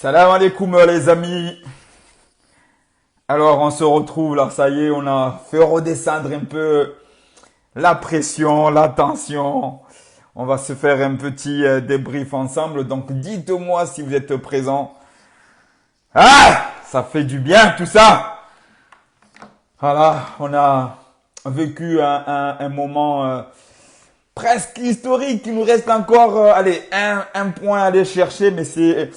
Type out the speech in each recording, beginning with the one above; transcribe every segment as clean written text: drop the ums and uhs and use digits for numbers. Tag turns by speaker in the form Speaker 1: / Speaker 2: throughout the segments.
Speaker 1: Salam alaikum les amis. Alors on se retrouve là, ça y est, on a fait redescendre un peu la pression, la tension. On va se faire un petit débrief ensemble. Donc dites-moi si vous êtes présents. Ah, ça fait du bien tout ça. Voilà, on a vécu un moment presque historique. Il nous reste encore, allez, un point à aller chercher, mais c'est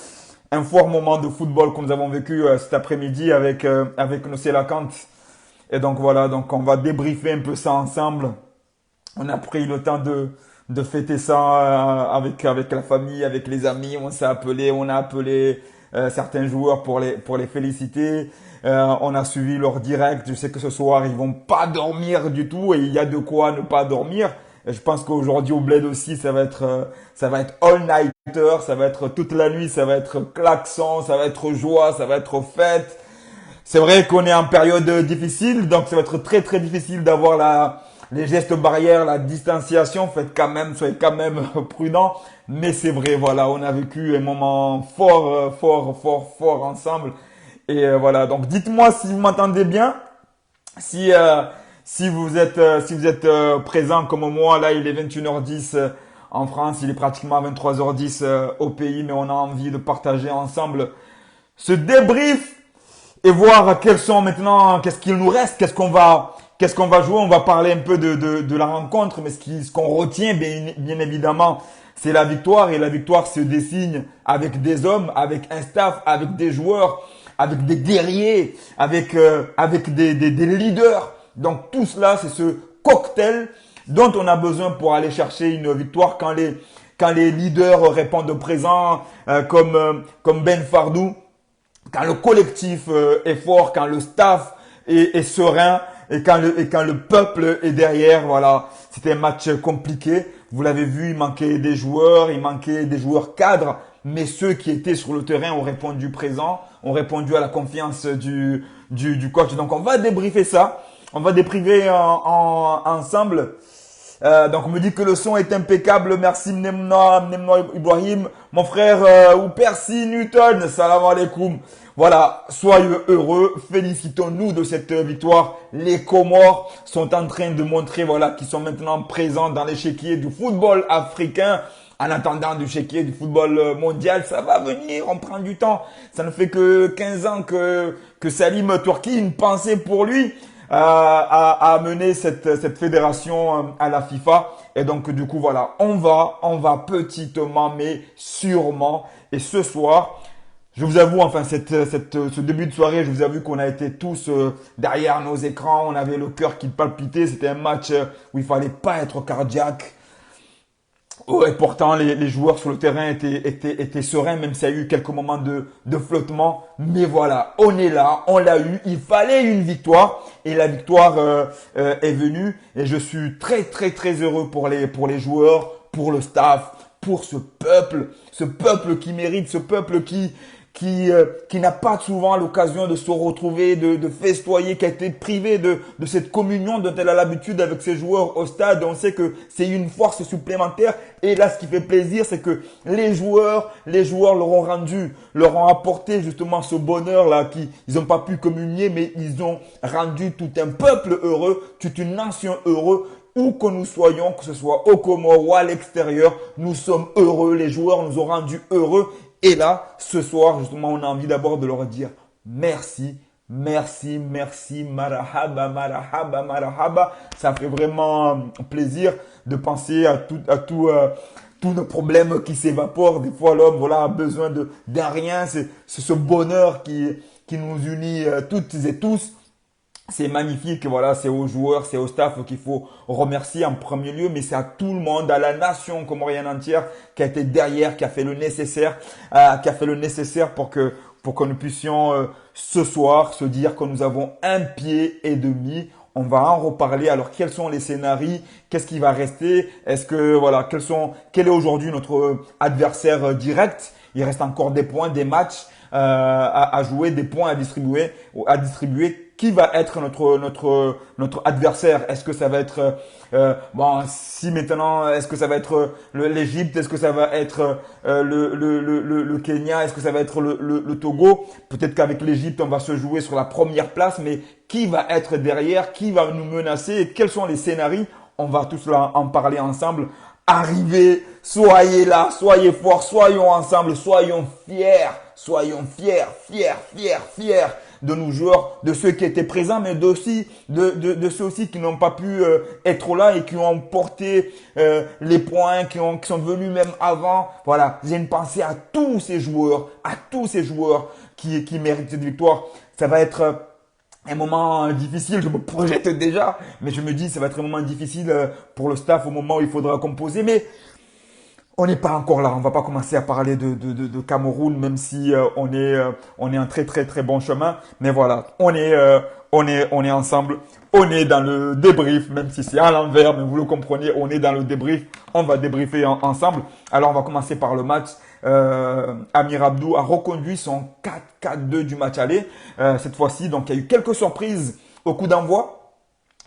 Speaker 1: un fort moment de football que nous avons vécu cet après-midi avec nos Sélacante. Et donc voilà, donc on va débriefer un peu ça ensemble. On a pris le temps de fêter ça avec la famille, avec les amis. On a appelé certains joueurs pour les féliciter. On a suivi leur direct. Je sais que ce soir, ils vont pas dormir du tout et il y a de quoi ne pas dormir. Et je pense qu'aujourd'hui au Bled aussi, ça va être all-nighter, ça va être toute la nuit, ça va être klaxon, ça va être joie, ça va être fête. C'est vrai qu'on est en période difficile, donc ça va être très très difficile d'avoir les gestes barrières, la distanciation. Soyez quand même prudents. Mais c'est vrai, voilà, on a vécu un moment fort ensemble. Et voilà, donc dites-moi si vous m'entendez bien. Si, si vous êtes présent comme moi, là il est 21h10 en France, il est pratiquement 23h10 au pays, mais on a envie de partager ensemble ce débrief et voir quels sont maintenant, qu'est-ce qu'il nous reste, qu'est-ce qu'on va jouer. On va parler un peu de la rencontre, mais ce qu'on retient bien évidemment, c'est la victoire, et la victoire se dessine avec des hommes, avec un staff, avec des joueurs, avec des guerriers, avec des leaders. Donc tout cela, c'est ce cocktail dont on a besoin pour aller chercher une victoire quand les leaders répondent présent, comme Ben Fardou, quand le collectif est fort, quand le staff est serein et quand le peuple est derrière. Voilà, c'était un match compliqué. Vous l'avez vu, il manquait des joueurs cadres, mais ceux qui étaient sur le terrain ont répondu présent, ont répondu à la confiance du coach. Donc on va débriefer ça, on va débriefer ensemble. Donc on me dit que le son est impeccable. Merci Mnemna Ibrahim, mon frère ou Percy Newton. Salam alaikum. Voilà, soyez heureux, félicitons-nous de cette victoire. Les Comores sont en train de montrer, voilà, qu'ils sont maintenant présents dans l'échiquier du football africain. En attendant du chéquier du football mondial, ça va venir, on prend du temps. Ça ne fait que 15 ans que Salim Tourki, une pensée pour lui, a amené cette fédération à la FIFA. Et donc du coup voilà, on va petitement mais sûrement. Et ce soir, je vous avoue, enfin ce début de soirée, je vous avoue qu'on a été tous derrière nos écrans, on avait le cœur qui palpitait. C'était un match où il fallait pas être cardiaque. Ouais, pourtant, les joueurs sur le terrain étaient sereins, même s'il y a eu quelques moments de flottement. Mais voilà, on est là, on l'a eu. Il fallait une victoire et la victoire est venue. Et je suis très heureux pour les joueurs, pour le staff, pour ce peuple qui mérite, ce peuple qui n'a pas souvent l'occasion de se retrouver, de festoyer, qui a été privé de cette communion dont elle a l'habitude avec ses joueurs au stade. On sait que c'est une force supplémentaire. Et là, ce qui fait plaisir, c'est que les joueurs leur ont apporté justement ce bonheur-là, ils n'ont pas pu communier, mais ils ont rendu tout un peuple heureux, toute une nation heureuse. Où que nous soyons, que ce soit au Comores ou à l'extérieur, nous sommes heureux. Les joueurs nous ont rendus heureux. Et là, ce soir, justement, on a envie d'abord de leur dire merci, marahaba. Ça fait vraiment plaisir de penser à tous nos problèmes qui s'évaporent. Des fois, l'homme, voilà, a besoin d'un rien. C'est ce bonheur qui nous unit toutes et tous. C'est magnifique, voilà, c'est aux joueurs, c'est au staff qu'il faut remercier en premier lieu, mais c'est à tout le monde, à la nation comorienne entière qui a été derrière, qui a fait le nécessaire, pour que nous puissions ce soir se dire que nous avons un pied et demi. On va en reparler. Alors, quels sont les scénarios? Qu'est-ce qui va rester? Est-ce que, voilà, quel est aujourd'hui notre adversaire direct? Il reste encore des points, des matchs à jouer, des points à distribuer. Qui va être notre adversaire? Est-ce que ça va être bon, si maintenant, est-ce que ça va être l'Égypte? Est-ce que ça va être le Kenya? Est-ce que ça va être le Togo? Peut-être qu'avec l'Égypte, on va se jouer sur la première place, mais qui va être derrière? Qui va nous menacer? Et quels sont les scénarios? On va tous là en parler ensemble. Arrivez, soyez là, soyez forts, soyons ensemble, soyons fiers de nos joueurs, de ceux qui étaient présents, mais aussi de ceux aussi qui n'ont pas pu être là et qui ont porté les points, qui sont venus même avant. Voilà, j'ai une pensée à tous ces joueurs, qui méritent cette victoire. Ça va être un moment difficile, je me projette déjà, mais je me dis ça va être un moment difficile pour le staff au moment où il faudra composer, mais on n'est pas encore là, on va pas commencer à parler de Cameroun, même si on est un très bon chemin, mais voilà, on est ensemble, on est dans le débrief, même si c'est à l'envers, mais vous le comprenez, on est dans le débrief, on va débriefer ensemble. Alors on va commencer par le match. Amir Abdou a reconduit son 4-4-2 du match aller cette fois-ci. Donc il y a eu quelques surprises au coup d'envoi.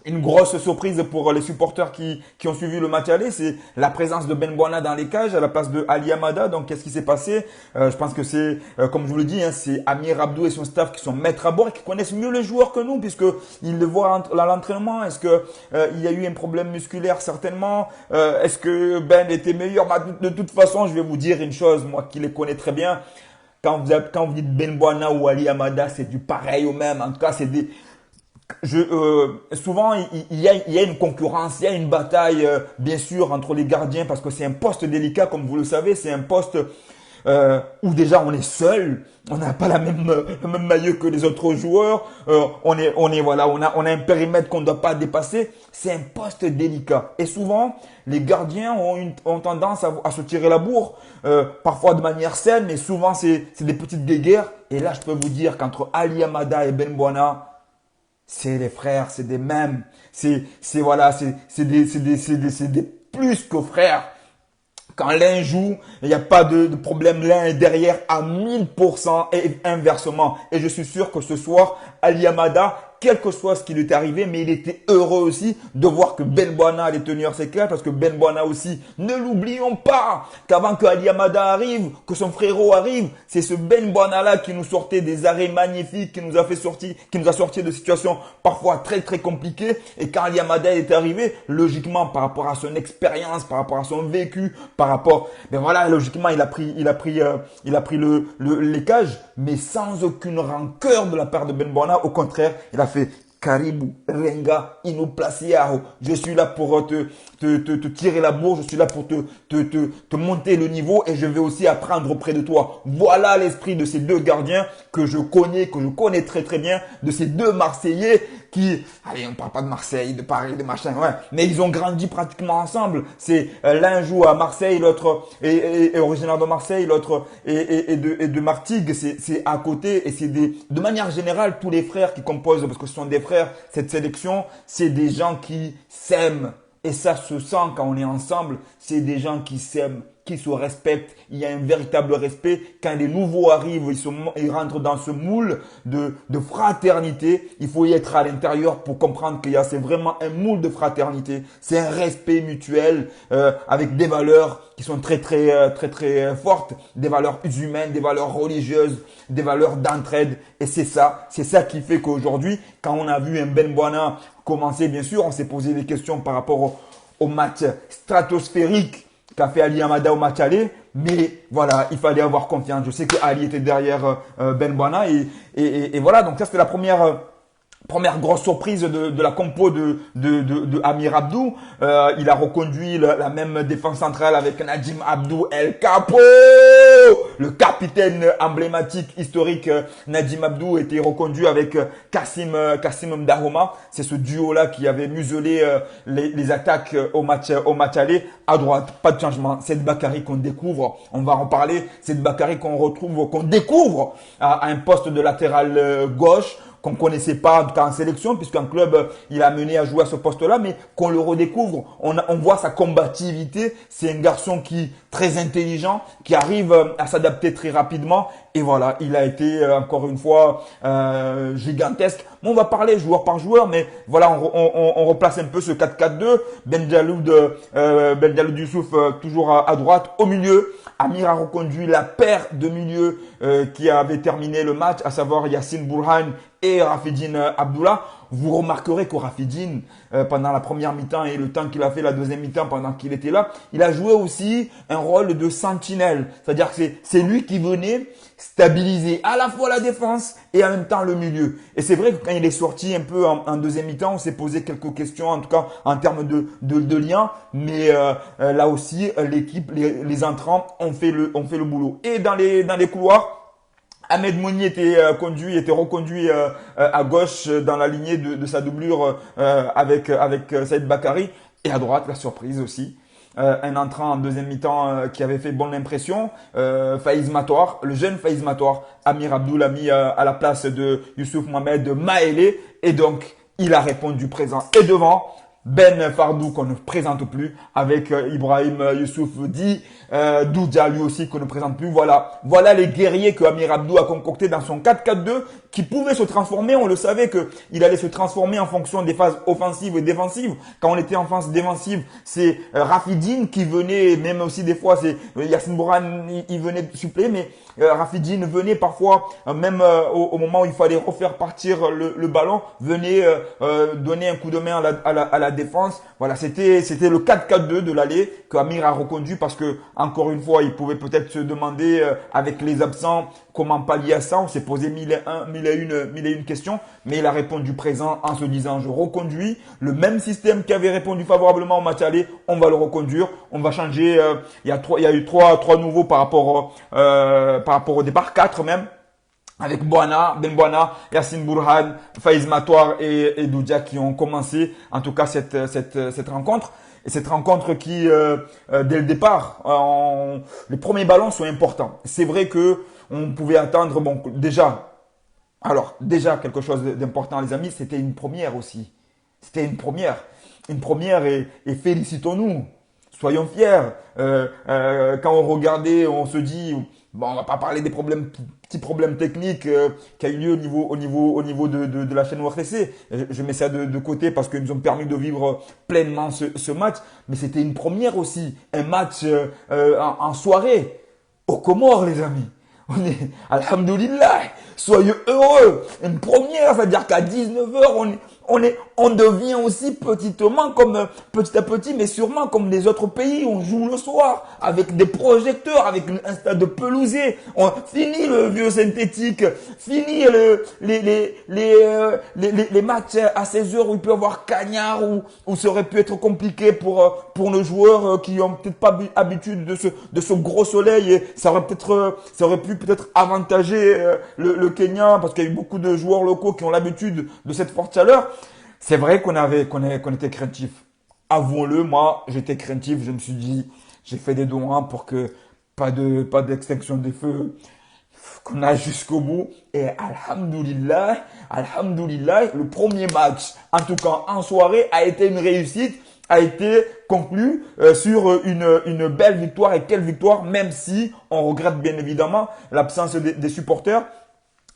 Speaker 1: Une grosse surprise pour les supporters qui ont suivi le match aller, c'est la présence de Ben Bwana dans les cages à la place de Ali Amada. Donc qu'est-ce qui s'est passé? Je pense que c'est, comme je vous le dis, hein, c'est Amir Abdou et son staff qui sont maîtres à bord et qui connaissent mieux les joueurs que nous, puisque ils le voient à l'entraînement. Est-ce que il y a eu un problème musculaire? Certainement. Est-ce que Ben était meilleur? Bah, de toute façon, je vais vous dire une chose, moi qui les connais très bien. Quand vous dites Ben Bwana ou Ali Amada, c'est du pareil au même. En tout cas, c'est des souvent il y a une concurrence, il y a une bataille bien sûr entre les gardiens parce que c'est un poste délicat comme vous le savez, c'est un poste où déjà on est seul, on n'a pas le même maillot que les autres joueurs, voilà, on a un périmètre qu'on ne doit pas dépasser, c'est un poste délicat et souvent les gardiens ont tendance à se tirer la bourre, parfois de manière saine, mais souvent c'est des petites guéguerres et là je peux vous dire qu'entre Ali Amada et Ben Bwana, c'est les frères, c'est des mêmes, voilà, c'est des plus que frères. Quand l'un joue, il n'y a pas de problème, l'un est derrière à 1000% et inversement. Et je suis sûr que ce soir, Ali Amada, quel que soit ce qui lui est arrivé, mais il était heureux aussi de voir que Ben Bwana allait tenir ses clés, parce que Ben Bwana aussi, ne l'oublions pas, qu'avant que Ali Amada arrive, que son frérot arrive, c'est ce Ben Bwana là qui nous sortait des arrêts magnifiques, qui nous a sorti de situations parfois très compliquées. Et quand Ali Amada est arrivé, logiquement, par rapport à son expérience, par rapport à son vécu, ben voilà, logiquement, il a pris les cages, mais sans aucune rancœur de la part de Ben Bwana. Au contraire, il a fait Karibu, Renga, Inoplasiao. Je suis là pour te tirer la bourre, je suis là pour te monter le niveau et je vais aussi apprendre auprès de toi. Voilà l'esprit de ces deux gardiens que je connais très bien, de ces deux Marseillais qui, allez, on ne parle pas de Marseille, de Paris, de machin, ouais, mais ils ont grandi pratiquement ensemble. C'est l'un joue à Marseille, l'autre est originaire de Marseille, l'autre est de Martigues, c'est à côté et c'est de manière générale tous les frères qui composent, parce que ce sont des frères, cette sélection, c'est des gens qui s'aiment et ça se sent quand on est ensemble. C'est des gens qui s'aiment, qui se respectent. Il y a un véritable respect. Quand les nouveaux arrivent, ils rentrent dans ce moule de fraternité. Il faut y être à l'intérieur pour comprendre c'est vraiment un moule de fraternité. C'est un respect mutuel avec des valeurs qui sont très fortes, des valeurs humaines, des valeurs religieuses, des valeurs d'entraide. Et c'est ça qui fait qu'aujourd'hui, quand on a vu un Ben Bwana commencer, bien sûr, on s'est posé des questions par rapport au match stratosphérique qu'a fait Ali Amada au match aller, mais voilà, il fallait avoir confiance. Je sais que Ali était derrière Ben Bwana et voilà, donc ça c'était la première grosse surprise de la compo de Amir Abdou. Il a reconduit la même défense centrale avec Najim Abdou El Capo, le capitaine emblématique historique. Najim Abdou était reconduit avec Kassim Mdahoma. C'est ce duo-là qui avait muselé les attaques au match aller. À droite, pas de changement. C'est Bakary qu'on découvre. On va en parler. C'est Bakary qu'on découvre à un poste de latéral gauche. qu'on connaissait pas en tout cas en sélection, puisqu'en club, il a mené à jouer à ce poste-là, mais qu'on le redécouvre. On voit sa combativité. C'est un garçon qui très intelligent, qui arrive à s'adapter très rapidement. Et voilà, il a été encore une fois gigantesque. Bon, on va parler joueur par joueur, mais voilà, on replace un peu ce 4-4-2. Ben Djaloud Youssouf toujours à droite. Au milieu, Amir a reconduit la paire de milieux qui avait terminé le match, à savoir Yacine Bourhane et Rafidine Abdullah. Vous remarquerez que Rafidine, pendant la première mi-temps et le temps qu'il a fait la deuxième mi-temps pendant qu'il était là, il a joué aussi un rôle de sentinelle. C'est-à-dire que c'est lui qui venait stabiliser à la fois la défense et en même temps le milieu. Et c'est vrai que quand il est sorti un peu en deuxième mi-temps, on s'est posé quelques questions, en tout cas en termes de lien. Mais là aussi, l'équipe, les entrants ont fait le boulot. Et dans les couloirs, Ahmed Mouni était reconduit à gauche dans la lignée de sa doublure avec Saïd Bakary. Et à droite, la surprise aussi. Un entrant en deuxième mi-temps qui avait fait bonne impression, Faïz Matoar, le jeune Faïz Matoar. Amir Abdoul a mis à la place de Youssouf Mohamed Maélé. Et donc, il a répondu présent. Et devant, Ben Fardou qu'on ne présente plus, avec Ibrahim Youssouf Di, Doudia lui aussi qu'on ne présente plus. Voilà les guerriers que Amir Abdou a concocté dans son 4-4-2 qui pouvait se transformer. On le savait qu'il allait se transformer en fonction des phases offensives et défensives. Quand on était en phase défensive, c'est Rafidine qui venait, même aussi des fois c'est Yacine Bourhane, il venait suppléer, mais Rafidine venait parfois, même au moment où il fallait refaire partir le ballon, venait donner un coup de main à la défense. Voilà, c'était le 4-4-2 de l'aller que Amir a reconduit parce que encore une fois, il pouvait peut-être se demander avec les absents comment pallier à ça. On s'est posé mille et une questions, mais il a répondu présent en se disant je reconduis le même système qui avait répondu favorablement au match aller. On va le reconduire, on va changer. Il y a eu trois nouveaux par rapport au départ, 4 même. Avec Ben Boana, Yacine Bourhane, Faïz Matoar et Doudia qui ont commencé en tout cas cette rencontre. Et cette rencontre qui, dès le départ, les premiers ballons sont importants. C'est vrai que on pouvait attendre, bon, déjà quelque chose d'important les amis, c'était une première aussi. C'était une première et félicitons-nous. Soyons fiers. Quand on regardait, on se dit, bon, on va pas parler des petits problèmes techniques qui a eu lieu au niveau de la chaîne ORTC. Je mets ça de côté parce qu'ils nous ont permis de vivre pleinement ce match. Mais c'était une première aussi, un match en soirée aux Comores, les amis. On est, alhamdoulilah, soyez heureux. Une première, c'est-à-dire qu'à 19h, on devient aussi petit à petit, mais sûrement comme les autres pays. On joue le soir avec des projecteurs, avec un stade pelousé. On finit le vieux synthétique, fini les matchs à 16h où il peut y avoir cagnard où ça aurait pu être compliqué pour nos joueurs qui ont peut-être pas habitude de ce gros soleil et ça aurait pu peut-être avantager le Kenya parce qu'il y a eu beaucoup de joueurs locaux qui ont l'habitude de cette forte chaleur. C'est vrai qu'on était craintif. Avouons-le, moi, j'étais craintif. Je me suis dit, j'ai fait des doigts pour que pas d'extinction des feux, qu'on aille jusqu'au bout. Et alhamdoulilah, le premier match, en tout cas en soirée, a été une réussite, a été conclu sur une belle victoire. Et quelle victoire, même si on regrette bien évidemment l'absence des supporters.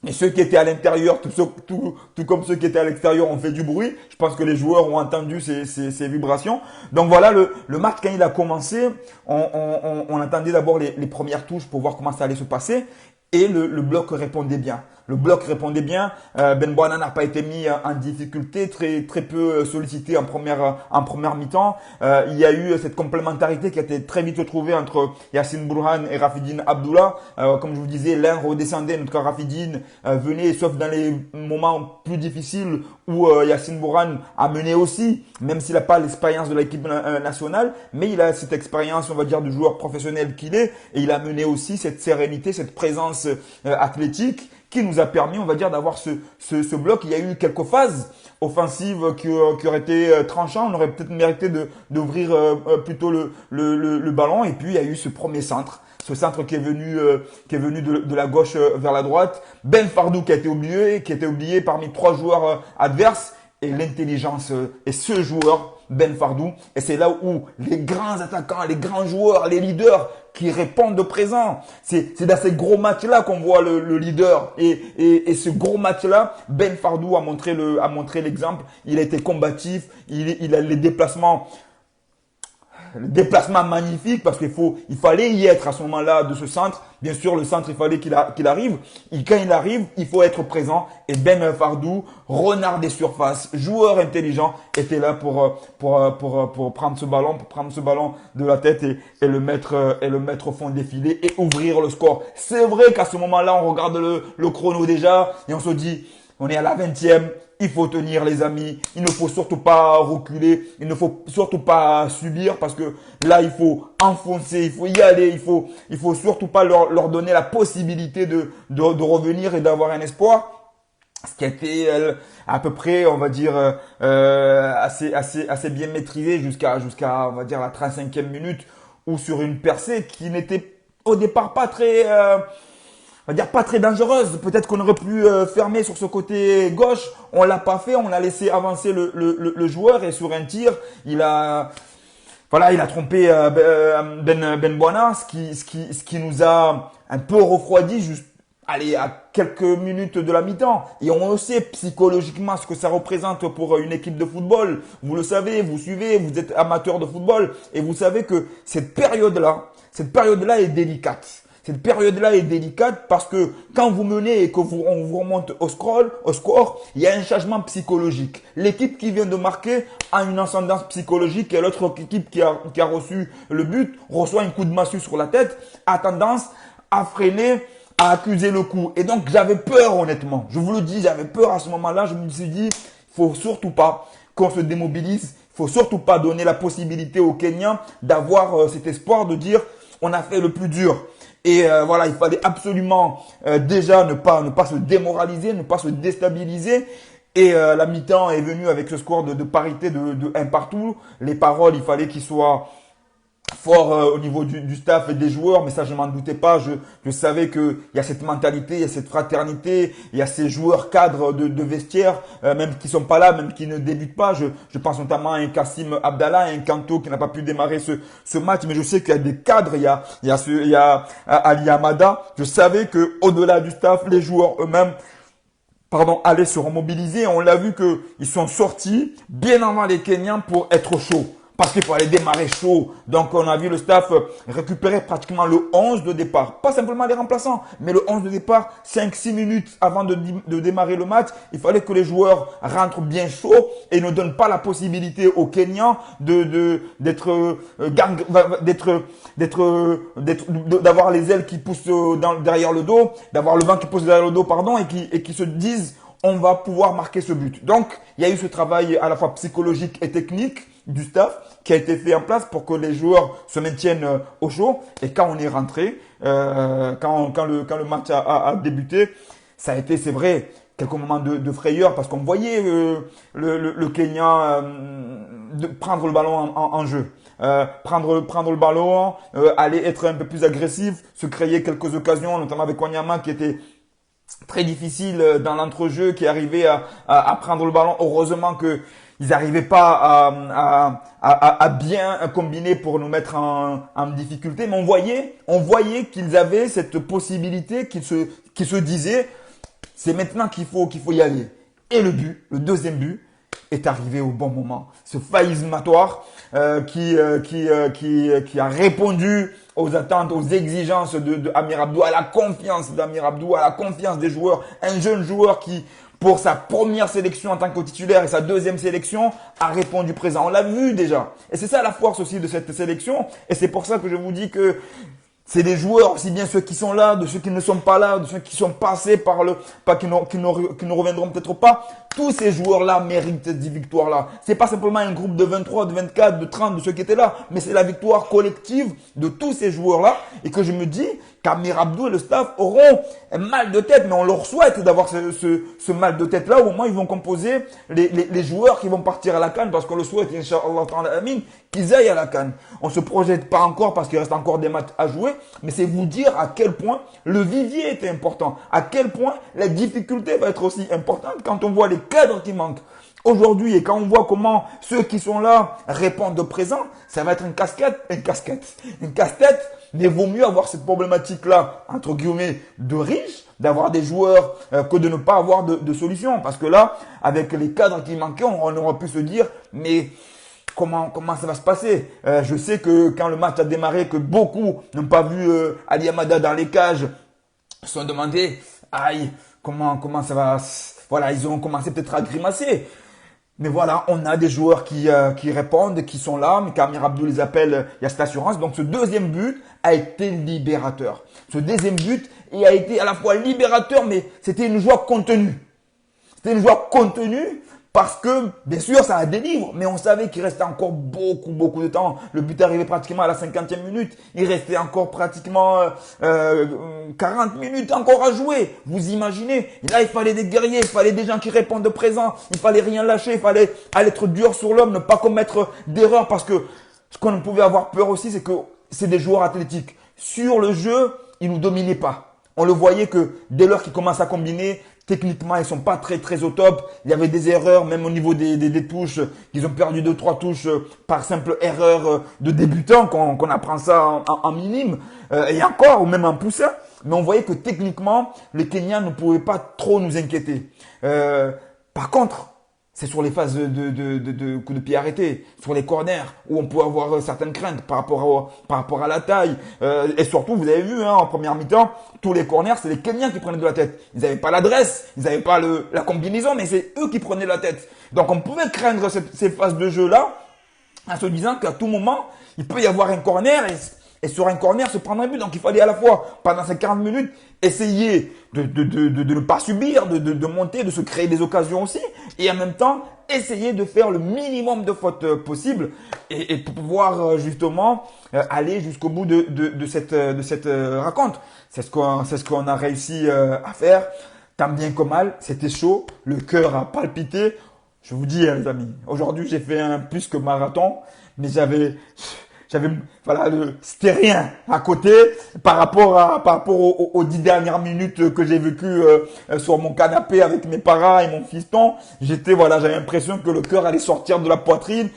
Speaker 1: Et ceux qui étaient à l'intérieur, tout comme ceux qui étaient à l'extérieur ont fait du bruit. Je pense que les joueurs ont entendu ces vibrations. Donc voilà, le match, quand il a commencé, on attendait d'abord les premières touches pour voir comment ça allait se passer. Et le bloc répondait bien. Ben Boana n'a pas été mis en difficulté, très peu sollicité en première mi-temps. Il y a eu cette complémentarité qui a été très vite trouvée entre Yacine Bourhane et Rafidine Abdullah. Comme je vous disais, l'un redescendait, en tout cas Rafidine venait, sauf dans les moments plus difficiles où Yacine Bourhane a mené aussi, même s'il n'a pas l'expérience de l'équipe nationale, mais il a cette expérience, on va dire, de joueur professionnel qu'il est, et il a mené aussi cette sérénité, cette présence athlétique qui nous a permis, on va dire, d'avoir ce bloc. Il y a eu quelques phases offensives qui auraient été tranchantes. On aurait peut-être mérité d'ouvrir plutôt le ballon. Et puis, il y a eu ce premier centre ce centre qui est venu de la gauche vers la droite. Ben Fardou qui a été oublié parmi 3 joueurs adverses. Et l'intelligence est ce joueur, Ben Fardou. Et c'est là où les grands attaquants, les grands joueurs, les leaders qui répondent de présent. C'est dans ces gros matchs-là qu'on voit le leader. Et ce gros match-là, Ben Fardou a montré l'exemple. Il a été combatif. Il a les déplacements. Le déplacement magnifique parce il fallait y être à ce moment-là de ce centre. Bien sûr, le centre, il fallait qu'il arrive. Et quand il arrive, il faut être présent. Et Ben Fardou, renard des surfaces, joueur intelligent, était là pour prendre ce ballon de la tête et le mettre au fond des filets et ouvrir le score. C'est vrai qu'à ce moment-là, on regarde le chrono déjà et on se dit, on est à la 20e. Il faut tenir les amis, il ne faut surtout pas reculer, il ne faut surtout pas subir parce que là il faut enfoncer, il faut y aller, il faut surtout pas leur donner la possibilité de revenir et d'avoir un espoir. Ce qui a été à peu près, on va dire, assez bien maîtrisé jusqu'à on va dire la 35e minute ou sur une percée qui n'était au départ pas très on va dire pas très dangereuse. Peut-être qu'on aurait pu fermer sur ce côté gauche. On l'a pas fait. On a laissé avancer le joueur et sur un tir, il a trompé Ben Bouana, ce qui nous a un peu refroidi juste. Allez, à quelques minutes de la mi-temps. Et on sait psychologiquement ce que ça représente pour une équipe de football. Vous le savez, vous suivez, vous êtes amateur de football et vous savez que cette période-là est délicate. Cette période-là est délicate parce que quand vous menez et que on vous remonte au score, il y a un changement psychologique. L'équipe qui vient de marquer a une ascendance psychologique et l'autre équipe qui a reçu le but reçoit un coup de massue sur la tête, a tendance à freiner, à accuser le coup. Et donc, j'avais peur, honnêtement. Je vous le dis, j'avais peur à ce moment-là. Je me suis dit, faut surtout pas qu'on se démobilise. Il faut surtout pas donner la possibilité aux Kenyans d'avoir cet espoir de dire, on a fait le plus dur. Et voilà, il fallait absolument déjà ne pas se démoraliser, ne pas se déstabiliser. Et la mi-temps est venue avec ce score de parité de 1 partout. Les paroles, il fallait qu'ils soient forts au niveau du staff et des joueurs, mais ça je m'en doutais pas. Je savais que il y a cette mentalité, il y a cette fraternité, il y a ces joueurs cadres de vestiaire, même qui sont pas là, même qui ne débutent pas. Je pense notamment à un Kassim Abdallah, un Kanto qui n'a pas pu démarrer ce match, mais je sais qu'il y a des cadres, il y a Ali Amada. Je savais que au-delà du staff, les joueurs eux-mêmes allaient se remobiliser. On l'a vu que ils sont sortis bien avant les Kenyans pour être chauds. Parce qu'il fallait démarrer chaud. Donc, on a vu le staff récupérer pratiquement le 11 de départ. Pas simplement les remplaçants, mais le 11 de départ, 5-6 minutes avant de démarrer le match. Il fallait que les joueurs rentrent bien chauds et ne donnent pas la possibilité aux Kenyans d'avoir les ailes qui poussent derrière le dos, d'avoir le vent qui pousse derrière le dos, et qui se disent, on va pouvoir marquer ce but. Donc, il y a eu ce travail à la fois psychologique et technique du staff qui a été fait en place pour que les joueurs se maintiennent au chaud. Et quand on est rentré, quand le match a débuté, ça a été, c'est vrai, quelques moments de frayeur parce qu'on voyait le Kenya prendre le ballon en jeu. Prendre le ballon, aller être un peu plus agressif, se créer quelques occasions, notamment avec Wanyama qui était très difficile dans l'entrejeu, qui arrivait à prendre le ballon. Heureusement que ils n'arrivaient pas à bien combiner pour nous mettre en difficulté, mais on voyait qu'ils avaient cette possibilité, qu'ils se disaient, c'est maintenant qu'il faut y aller. Et le deuxième but, est arrivé au bon moment. Ce Faiz Matoar qui a répondu aux attentes, aux exigences de Amir Abdou, à la confiance d'Amir Abdou, à la confiance des joueurs. Un jeune joueur qui, pour sa première sélection en tant que titulaire et sa deuxième sélection, a répondu présent. On l'a vu déjà. Et c'est ça la force aussi de cette sélection. Et c'est pour ça que je vous dis que c'est des joueurs, aussi bien ceux qui sont là, de ceux qui ne sont pas là, de ceux qui sont passés par qui ne reviendront peut-être pas. Tous ces joueurs-là méritent cette victoire-là. C'est pas simplement un groupe de 23, de 24, de 30, de ceux qui étaient là, mais c'est la victoire collective de tous ces joueurs-là. Et que je me dis qu'Amir Abdou et le staff auront un mal de tête, mais on leur souhaite d'avoir ce mal de tête-là. Au moins, ils vont composer les joueurs qui vont partir à la CAN, parce qu'on le souhaite, Inch'Allah ta'ala amin, qu'ils aillent à la CAN. On se projette pas encore parce qu'il reste encore des matchs à jouer, mais c'est vous dire à quel point le vivier était important, à quel point la difficulté va être aussi importante quand on voit les cadres qui manquent aujourd'hui et quand on voit comment ceux qui sont là répondent de présent, ça va être une casse-tête, mais vaut mieux avoir cette problématique-là, entre guillemets, de riche, d'avoir des joueurs que de ne pas avoir de solution. Parce que là, avec les cadres qui manquaient, on aurait pu se dire, mais comment ça va se passer? Je sais que quand le match a démarré, que beaucoup n'ont pas vu Ali Amada dans les cages, se sont demandé, aïe, comment ça va? Voilà, ils ont commencé peut-être à grimacer. Mais voilà, on a des joueurs qui répondent, qui sont là, mais qu'Amir Abdou les appelle, il y a cette assurance. Donc ce deuxième but a été libérateur. Ce deuxième but a été à la fois libérateur, mais c'était une joie contenue. C'était une joie contenue parce que, bien sûr, ça a des livres, mais on savait qu'il restait encore beaucoup de temps. Le but arrivait pratiquement à la 50e minute. Il restait encore pratiquement 40 minutes encore à jouer. Vous imaginez? Et là, il fallait des guerriers, il fallait des gens qui répondent de présent. Il fallait rien lâcher, il fallait aller être dur sur l'homme, ne pas commettre d'erreurs parce que ce qu'on pouvait avoir peur aussi, c'est que c'est des joueurs athlétiques. Sur le jeu, ils nous dominaient pas. On le voyait que dès lors qu'ils commencent à combiner, techniquement, ils sont pas très au top. Il y avait des erreurs, même au niveau des touches. Ils ont perdu 2-3 touches par simple erreur de débutant, qu'on apprend ça en minime. Et encore, ou même en poussin. Mais on voyait que techniquement, les Kenyans ne pouvaient pas trop nous inquiéter. Par contre, c'est sur les phases de coups de pied arrêtés, sur les corners, où on peut avoir certaines craintes par rapport à la taille. Et surtout, vous avez vu, en première mi-temps, tous les corners, c'est les Kenyans qui prenaient de la tête. Ils n'avaient pas l'adresse, ils n'avaient pas la combinaison, mais c'est eux qui prenaient la tête. Donc on pouvait craindre ces phases de jeu-là, en se disant qu'à tout moment, il peut y avoir un corner et sur un corner se prendre un but. Donc il fallait à la fois, pendant ces 40 minutes, essayer de ne pas subir, de monter, de se créer des occasions aussi, et en même temps, essayer de faire le minimum de fautes possibles et pour pouvoir justement aller jusqu'au bout de cette raconte. C'est ce qu'on a réussi à faire. Tant bien que mal, c'était chaud, le cœur a palpité. Je vous dis, les amis, aujourd'hui j'ai fait un plus que marathon, mais voilà, c'était rien à côté par rapport aux 10 dernières minutes que j'ai vécues sur mon canapé avec mes parents et mon fiston. J'avais l'impression que le cœur allait sortir de la poitrine.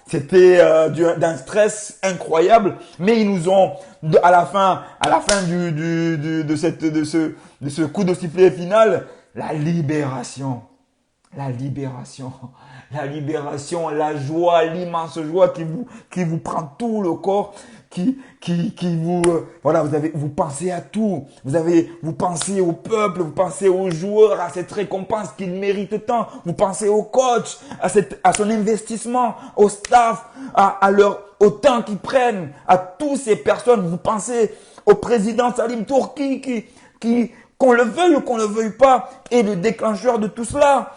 Speaker 1: C'était d'un stress incroyable, mais ils nous ont à la fin de ce coup de sifflet final, la libération. La libération, la joie, l'immense joie qui vous prend tout le corps, qui vous, voilà, vous pensez à tout. Vous pensez au peuple, vous pensez aux joueurs, à cette récompense qu'ils méritent tant. Vous pensez au coach, à son investissement, au staff, au temps qu'ils prennent, à toutes ces personnes. Vous pensez au président Salim Tourki qu'on le veuille ou qu'on ne le veuille pas, est le déclencheur de tout cela.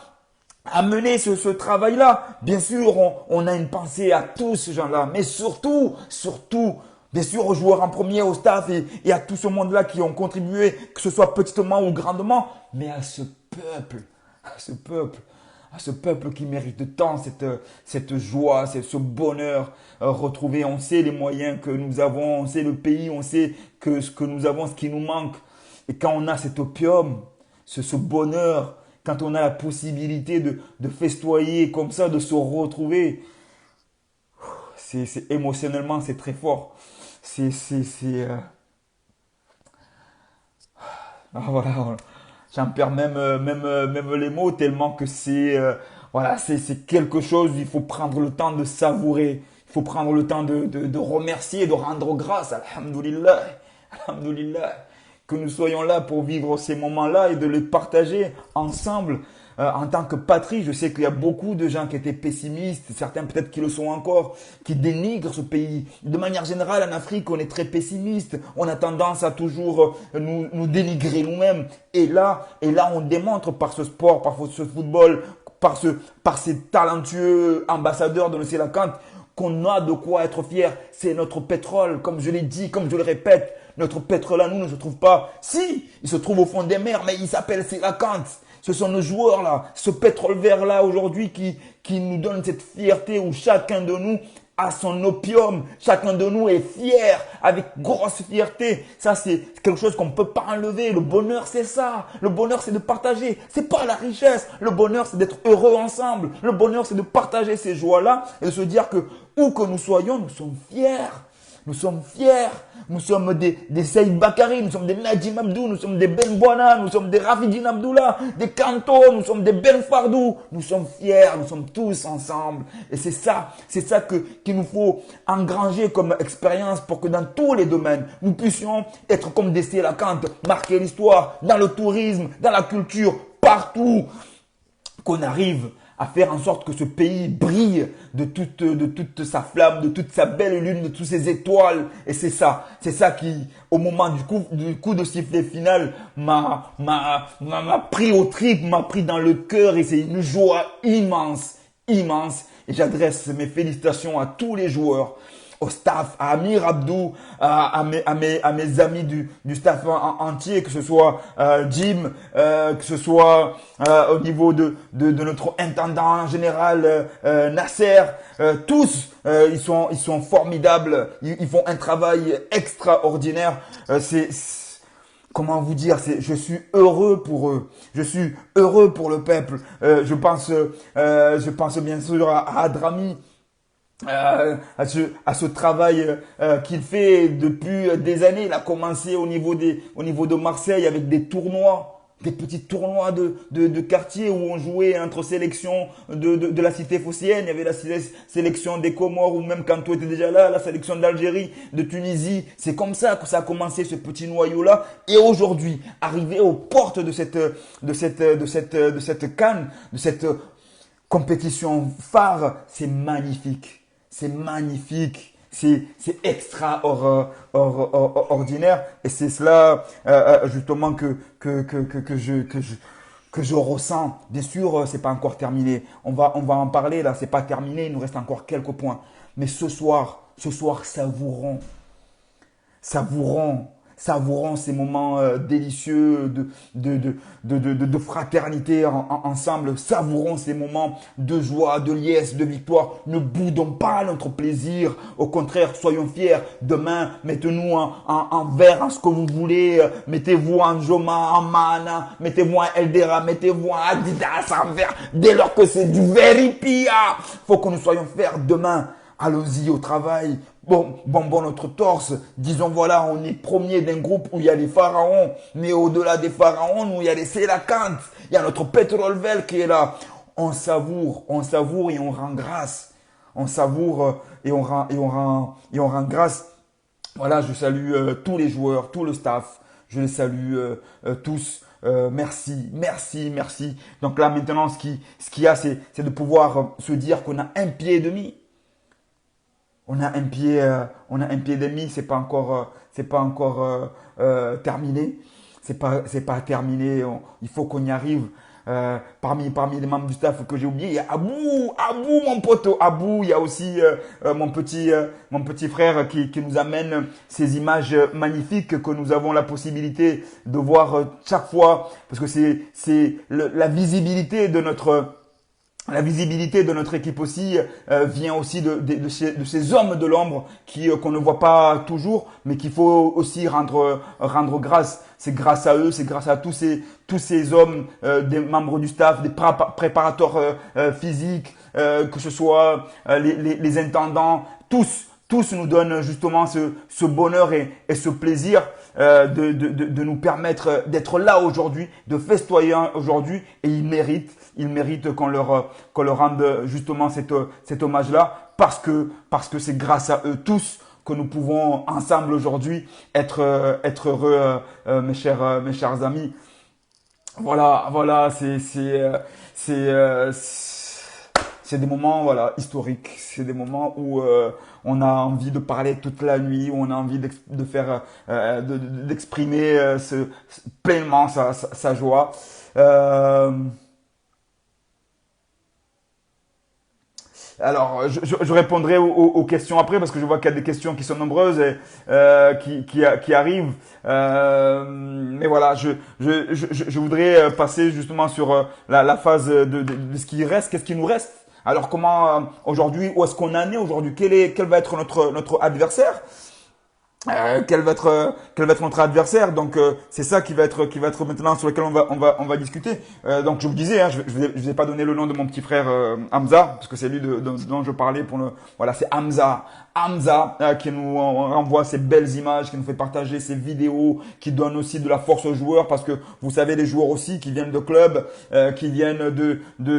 Speaker 1: À mener ce travail-là. Bien sûr, on a une pensée à tous ces gens-là, mais surtout, bien sûr, aux joueurs en premier, au staff et à tout ce monde-là qui ont contribué, que ce soit petitement ou grandement, mais à ce peuple qui mérite tant cette joie, ce bonheur retrouvé. On sait les moyens que nous avons, on sait le pays, on sait que ce que nous avons, ce qui nous manque. Et quand on a cet opium, ce bonheur, quand on a la possibilité de festoyer comme ça, de se retrouver, émotionnellement, c'est très fort. Voilà, j'en perds même les mots tellement que c'est quelque chose, il faut prendre le temps de savourer. Il faut prendre le temps de remercier, de rendre grâce. Alhamdulillah. que nous soyons là pour vivre ces moments-là et de les partager ensemble. En tant que patrie, je sais qu'il y a beaucoup de gens qui étaient pessimistes, certains peut-être qui le sont encore, qui dénigrent ce pays. De manière générale, en Afrique, on est très pessimiste. On a tendance à toujours nous dénigrer nous-mêmes. Et là, on démontre par ce sport, par ce football, par ces talentueux ambassadeurs de l'Océan qu'on a de quoi être fier. C'est notre pétrole, comme je l'ai dit, comme je le répète. Notre pétrole à nous ne se trouve pas. Si, il se trouve au fond des mers, mais il s'appelle Sérakant. Ce sont nos joueurs là, ce pétrole vert là aujourd'hui qui nous donne cette fierté où chacun de nous a son opium, chacun de nous est fier, avec grosse fierté. Ça c'est quelque chose qu'on ne peut pas enlever. Le bonheur c'est ça. Le bonheur c'est de partager. C'est pas la richesse. Le bonheur c'est d'être heureux ensemble. Le bonheur c'est de partager ces joies là et de se dire que où que nous soyons, nous sommes fiers. Nous sommes fiers, nous sommes des Saïd Bakary, nous sommes des Najim Abdou, nous sommes des Ben Bouana, nous sommes des Rafidine Abdullah, des Kanto, nous sommes des Ben Fardou. Nous sommes fiers, nous sommes tous ensemble. Et c'est ça qu'il nous faut engranger comme expérience pour que dans tous les domaines, nous puissions être comme des Sérakant, marquer l'histoire dans le tourisme, dans la culture, partout, qu'on arrive à faire en sorte que ce pays brille de toute sa flamme, de toute sa belle lune, de toutes ses étoiles. Et c'est ça qui, au moment du coup de sifflet final, m'a pris au tripes, m'a pris dans le cœur et c'est une joie immense, immense. Et j'adresse mes félicitations à tous les joueurs, au staff, à Amir Abdou, à mes amis du staff entier, que ce soit Jim, que ce soit au niveau de notre intendant général Nasser, tous ils sont formidables, ils font un travail extraordinaire. Comment vous dire, je suis heureux pour eux, je suis heureux pour le peuple. Je pense bien sûr à Adrami. À ce travail qu'il fait depuis des années. Il a commencé au niveau de Marseille avec des tournois, des petits tournois de quartier où on jouait entre sélections de la cité phocéenne. Il y avait la sélection des Comores ou même Kanto était déjà là, la sélection d'Algérie, de Tunisie. C'est comme ça que ça a commencé ce petit noyau-là. Et aujourd'hui, arrivé aux portes de cette CAN, de cette compétition phare, c'est magnifique. C'est magnifique, c'est extraordinaire et c'est cela justement que je ressens. Bien sûr, c'est pas encore terminé. On va en parler là, c'est pas terminé, il nous reste encore quelques points. Mais ce soir, savourons ces moments délicieux de fraternité ensemble. Savourons ces moments de joie, de liesse, de victoire. Ne boudons pas notre plaisir. Au contraire, soyons fiers. Demain, mettez-nous en verre, en ce que vous voulez. Mettez-vous en Joma, en Mana. Mettez-vous en Eldera. Mettez-vous en Adidas, en verre. Dès lors que c'est du Veripia. Faut que nous soyons fiers demain. Allons-y au travail. Bon, notre torse. Disons voilà, on est premier d'un groupe où il y a des pharaons. Mais au-delà des pharaons, nous, il y a des Sérakant. Il y a notre pétrole vert qui est là. On savoure et on rend grâce. On savoure et on rend grâce. Voilà, je salue tous les joueurs, tout le staff. Je les salue tous. Merci. Donc là, maintenant, ce qu'il y a, c'est de pouvoir se dire qu'on a un pied et demi. On a un pied et demi, c'est pas encore terminé. C'est pas terminé. Il faut qu'on y arrive. Parmi les membres du staff que j'ai oublié, il y a Abou, mon poteau, Abou. Il y a aussi mon petit frère qui nous amène ces images magnifiques que nous avons la possibilité de voir chaque fois, parce que c'est la visibilité de notre équipe aussi vient aussi de ces hommes de l'ombre qu'on ne voit pas toujours, mais qu'il faut aussi rendre grâce. C'est grâce à eux, c'est grâce à tous ces hommes, des membres du staff, des préparateurs physiques, que ce soit les intendants, tous nous donnent justement ce bonheur et ce plaisir de nous permettre d'être là aujourd'hui, de festoyer aujourd'hui, et ils méritent qu'on leur rende justement cet hommage-là, parce que c'est grâce à eux tous que nous pouvons ensemble aujourd'hui être heureux, mes chers amis. Voilà, c'est des moments voilà historiques. C'est des moments où on a envie de parler toute la nuit, où on a envie d'exprimer pleinement sa joie. Euh, Alors, je répondrai aux questions après parce que je vois qu'il y a des questions qui sont nombreuses et qui arrivent. Mais voilà, je voudrais passer justement sur la phase de ce qui reste, qu'est-ce qui nous reste. Alors, comment aujourd'hui, où est-ce qu'on en est aujourd'hui? Quel va être notre adversaire? Quel va être notre adversaire. Donc c'est ça qui va être maintenant sur lequel on va discuter. Donc je vous disais, hein, je vous ai pas donné le nom de mon petit frère Hamza parce que c'est lui dont je parlais pour le voilà, c'est Hamza qui nous renvoie ces belles images, qui nous fait partager ces vidéos, qui donne aussi de la force aux joueurs parce que vous savez les joueurs aussi qui viennent de clubs, qui viennent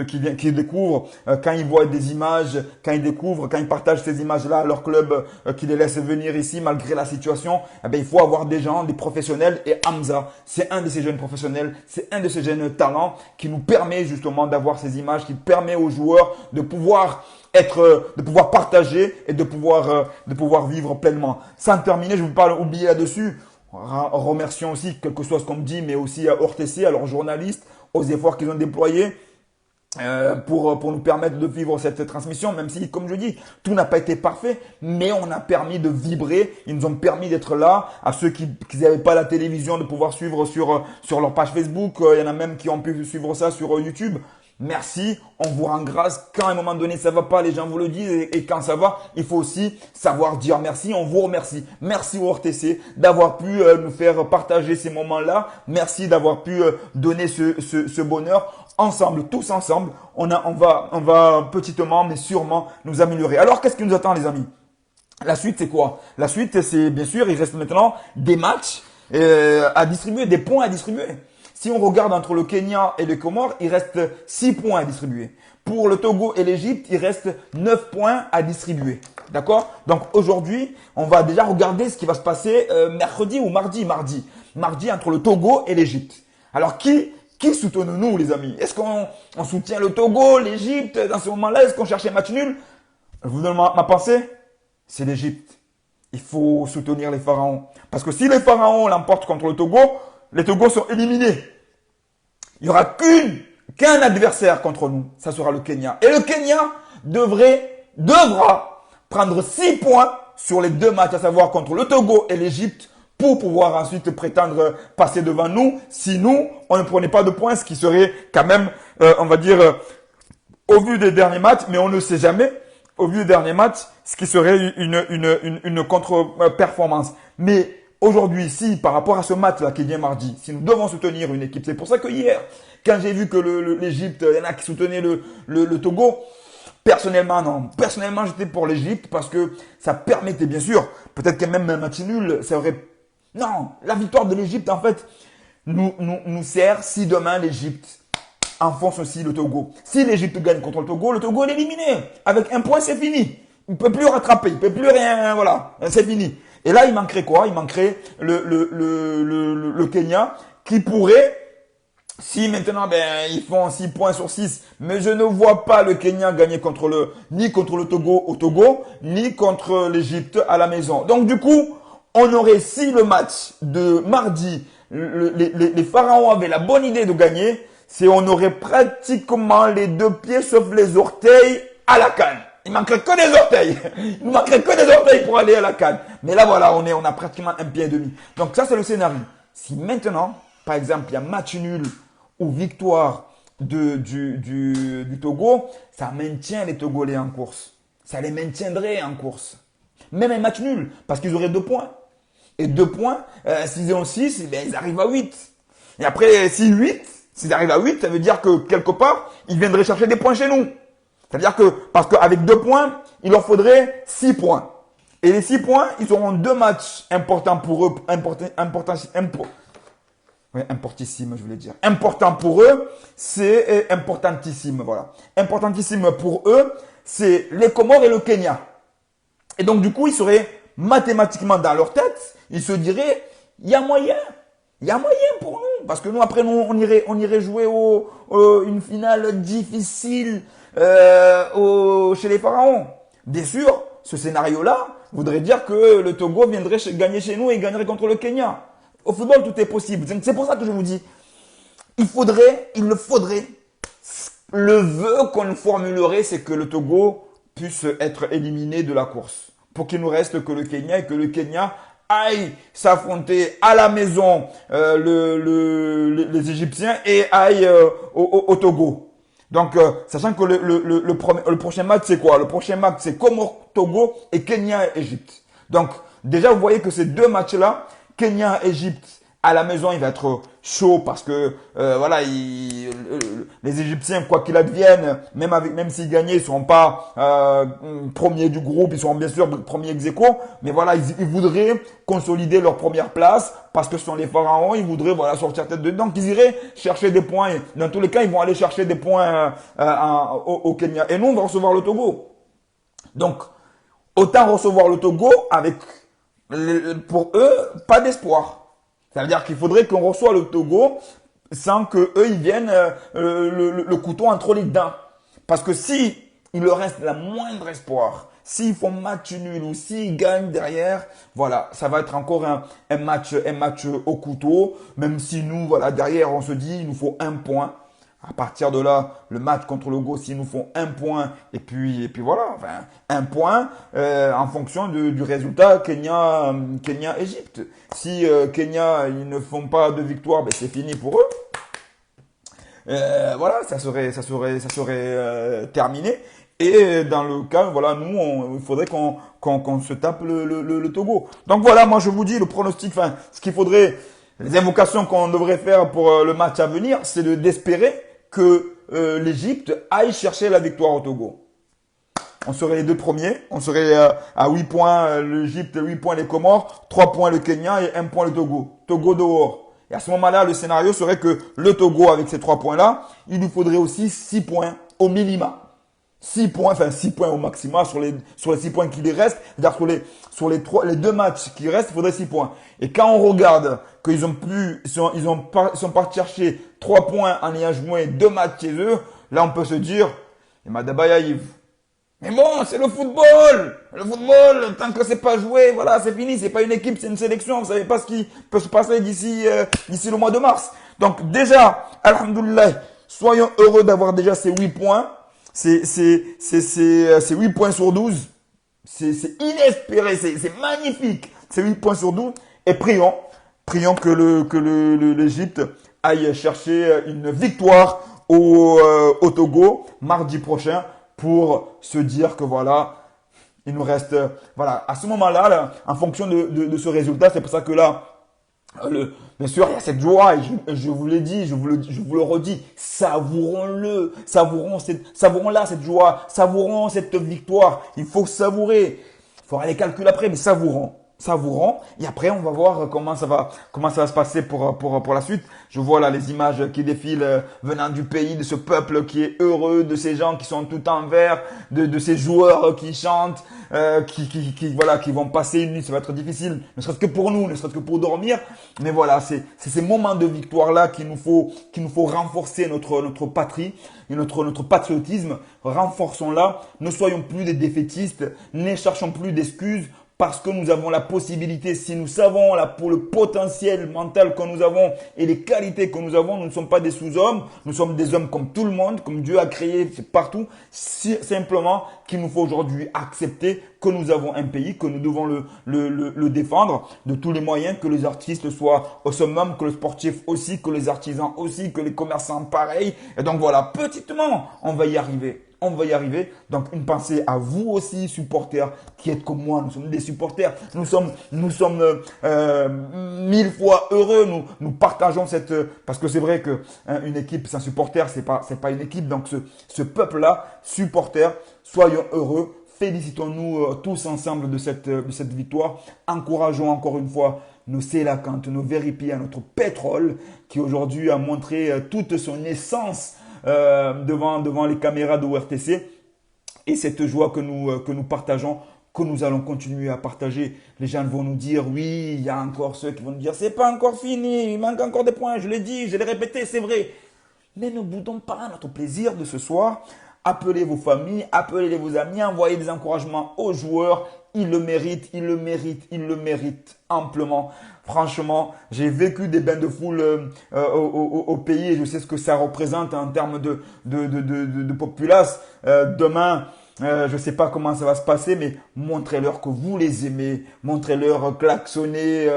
Speaker 1: qui découvrent quand ils voient des images, quand ils partagent ces images-là à leur club, qui les laissent venir ici malgré la situation. Eh bien, il faut avoir des gens, des professionnels et Hamza, c'est un de ces jeunes professionnels, c'est un de ces jeunes talents qui nous permet justement d'avoir ces images, qui permet aux joueurs de pouvoir partager et de pouvoir vivre pleinement. Sans terminer, je ne veux pas oublier là-dessus. Remercions aussi, quel que soit ce qu'on me dit, mais aussi à ORTC, à leurs journalistes, aux efforts qu'ils ont déployés. Pour nous permettre de vivre cette transmission, même si, comme je dis, tout n'a pas été parfait, mais on a permis de vibrer, ils nous ont permis d'être là, à ceux qui n'avaient pas la télévision, de pouvoir suivre sur leur page Facebook, il y en a même qui ont pu suivre ça sur YouTube. Merci, on vous rend grâce. Quand à un moment donné ça va pas, les gens vous le disent et quand ça va, il faut aussi savoir dire merci. On vous remercie. Merci au RTC d'avoir pu nous faire partager ces moments-là. Merci d'avoir pu donner ce bonheur. Ensemble, tous ensemble, on va petitement mais sûrement nous améliorer. Alors qu'est-ce qui nous attend les amis? La suite c'est quoi? La suite c'est bien sûr, il reste maintenant des matchs à distribuer, des points à distribuer. Si on regarde entre le Kenya et les Comores, il reste 6 points à distribuer. Pour le Togo et l'Égypte, il reste 9 points à distribuer. D'accord? Donc aujourd'hui, on va déjà regarder ce qui va se passer mercredi ou mardi. Mardi entre le Togo et l'Égypte. Alors qui soutenons-nous les amis? Est-ce qu'on soutient le Togo, l'Égypte dans ce moment-là? Est-ce qu'on cherche un match nul? Je vous donne ma pensée. C'est l'Égypte. Il faut soutenir les pharaons. Parce que si les pharaons l'emportent contre le Togo, les Togos sont éliminés. Il n'y aura qu'un adversaire contre nous. Ça sera le Kenya. Et le Kenya devra prendre 6 points sur les 2 matchs, à savoir contre le Togo et l'Égypte, pour pouvoir ensuite prétendre passer devant nous. Si nous, on ne prenait pas de points, ce qui serait quand même, on va dire, au vu des derniers matchs, mais on ne sait jamais, au vu des derniers matchs, ce qui serait une contre-performance. Mais aujourd'hui, si par rapport à ce match-là qui vient mardi, si nous devons soutenir une équipe, c'est pour ça que hier, quand j'ai vu que l'Égypte, il y en a qui soutenaient le Togo, personnellement, non. Personnellement, j'étais pour l'Égypte parce que ça permettait, bien sûr, peut-être que même un match nul, ça aurait... Non, la victoire de l'Égypte, en fait, nous sert si demain l'Égypte enfonce aussi le Togo. Si l'Égypte gagne contre le Togo est éliminé. Avec 1 point, c'est fini. Il ne peut plus rattraper, il ne peut plus rien, voilà, c'est fini. Et là, il manquerait quoi? Il manquerait le Kenya qui pourrait, si maintenant ils font 6 points sur 6, mais je ne vois pas le Kenya gagner ni contre le Togo au Togo, ni contre l'Égypte à la maison. Donc du coup, on aurait, si le match de mardi, les pharaons avaient la bonne idée de gagner, on aurait pratiquement les 2 pieds sauf les orteils à la CAN. Il manquerait que des orteils. Il manquerait que des orteils pour aller à la CAN. Mais là, voilà, on a pratiquement 1 pied et demi. Donc ça, c'est le scénario. Si maintenant, par exemple, il y a match nul ou victoire du Togo, ça maintient les Togolais en course. Ça les maintiendrait en course. Même un match nul, parce qu'ils auraient 2 points. Et 2 points, s'ils ont 6, ils arrivent à 8. Et après, s'ils arrivent à 8, ça veut dire que quelque part, ils viendraient chercher des points chez nous. C'est-à-dire que, parce qu'avec 2 points, il leur faudrait 6 points. Et les 6 points, ils auront 2 matchs importants pour eux, importantissime, je voulais dire. Important pour eux, c'est importantissime, voilà. Importantissime pour eux, c'est les Comores et le Kenya. Et donc, du coup, ils seraient mathématiquement dans leur tête, ils se diraient, il y a moyen. Il y a moyen pour nous. Parce que nous, après, nous, on irait jouer une finale difficile chez les Pharaons. Bien sûr, ce scénario-là voudrait dire que le Togo viendrait gagner chez nous et gagnerait contre le Kenya. Au football, tout est possible. C'est pour ça que je vous dis, il le faudrait, le vœu qu'on formulerait, c'est que le Togo puisse être éliminé de la course. Pour qu'il nous reste que le Kenya et que le Kenya aille s'affronter à la maison les Égyptiens et aille au Togo. Donc, sachant que le prochain match, c'est quoi? Le prochain match, c'est Comore-Togo et Kenya-Égypte. Donc, déjà, vous voyez que ces deux matchs-là, Kenya-Égypte, à la maison, il va être chaud parce que voilà, les Égyptiens, quoi qu'il advienne, même s'ils gagnaient, ils seront pas premiers du groupe, ils seront bien sûr premiers ex aequo, mais voilà, ils voudraient consolider leur première place parce que ce sont les pharaons, ils voudraient voilà sortir tête de donc ils iraient chercher des points. Dans tous les cas, ils vont aller chercher des points au Kenya. Et nous, on va recevoir le Togo. Donc, autant recevoir le Togo avec pour eux pas d'espoir. Ça veut dire qu'il faudrait qu'on reçoive le Togo sans que eux ils viennent le couteau entre les dents. Parce que si il leur reste la moindre espoir, s'ils font match nul ou s'ils gagnent derrière, voilà, ça va être encore un match au couteau. Même si nous, voilà, derrière on se dit il nous faut un point. À partir de là, le match contre le Go, s'ils nous font un point, et puis voilà, enfin, un point en fonction du résultat Kenya-Égypte. Si Kenya, ils ne font pas de victoire, ben c'est fini pour eux. Voilà, ça serait terminé. Et dans le cas, voilà, nous, il faudrait qu'on se tape le Togo. Donc voilà, moi je vous dis le pronostic, enfin, ce qu'il faudrait, les invocations qu'on devrait faire pour le match à venir, c'est d'espérer que l'Égypte aille chercher la victoire au Togo. On serait les deux premiers. On serait à 8 points l'Égypte, 8 points les Comores, 3 points le Kenya et 1 point le Togo. Togo dehors. Et à ce moment-là, le scénario serait que le Togo, avec ces 3 points-là, il nous faudrait aussi 6 points au minima. 6 points, enfin 6 points au maximum sur les 6 points qui les restent. C'est-à-dire sur les deux matchs qui restent, il faudrait 6 points. Et quand on regarde qu'ils ont plus, ils sont partis chercher 3 points en ayant joué 2 matchs chez eux, là on peut se dire, et Madabaya Yves. Mais bon, c'est le football. Le football, tant que c'est pas joué, voilà, c'est fini. C'est pas une équipe, c'est une sélection. Vous savez pas ce qui peut se passer d'ici le mois de mars. Donc déjà, alhamdoulilah, soyons heureux d'avoir déjà ces 8 points. C'est 8 points sur 12. C'est inespéré, c'est magnifique. C'est 8 points sur 12. Et prions que l'Égypte aille chercher une victoire au Togo mardi prochain pour se dire que voilà, il nous reste, voilà, à ce moment-là, là, en fonction de ce résultat, c'est pour ça que là, bien sûr, il y a cette joie, et je vous l'ai dit, je vous le redis, savourons-le, savourons-la, cette joie, savourons cette victoire. Il faut savourer. Il faudra les calculs après, mais savourons. Et après on va voir comment ça va se passer pour la suite. Je vois là les images qui défilent venant du pays, de ce peuple qui est heureux, de ces gens qui sont tout en vert, de ces joueurs qui chantent, qui vont passer une nuit. Ça va être difficile, ne serait-ce que pour nous, ne serait-ce que pour dormir, mais voilà, c'est ces moments de victoire là qu'il nous faut renforcer notre patrie et notre patriotisme. Renforçons-la, ne soyons plus des défaitistes, ne cherchons plus d'excuses. Parce que nous avons la possibilité, si nous savons pour le potentiel mental que nous avons et les qualités que nous avons, nous ne sommes pas des sous-hommes, nous sommes des hommes comme tout le monde, comme Dieu a créé partout. Simplement qu'il nous faut aujourd'hui accepter que nous avons un pays, que nous devons le défendre de tous les moyens, que les artistes soient au summum, que le sportif aussi, que les artisans aussi, que les commerçants pareil. Et donc voilà, petitement, on va y arriver. On va y arriver. Donc, une pensée à vous aussi, supporters, qui êtes comme moi. Nous sommes des supporters. Nous sommes 1000 fois heureux. Nous partageons parce que c'est vrai que une équipe sans supporters, c'est pas une équipe. Donc, ce peuple-là, supporters, soyons heureux. Félicitons-nous tous ensemble de cette victoire. Encourageons encore une fois nos Sélacantes, nos Véripiens, notre pétrole, qui aujourd'hui a montré toute son essence devant les caméras de ORTC, et cette joie que nous partageons que nous allons continuer à partager. Les gens vont nous dire, oui, il y a encore ceux qui vont nous dire, c'est pas encore fini, il manque encore des points, je l'ai dit, je l'ai répété, c'est vrai. Mais ne boudons pas notre plaisir de ce soir. Appelez vos familles, appelez vos amis, envoyez des encouragements aux joueurs. Ils le méritent, ils le méritent, ils le méritent amplement. Franchement, j'ai vécu des bains de foule au pays et je sais ce que ça représente en termes de populace. Demain, je ne sais pas comment ça va se passer, mais montrez-leur que vous les aimez. Montrez-leur klaxonner,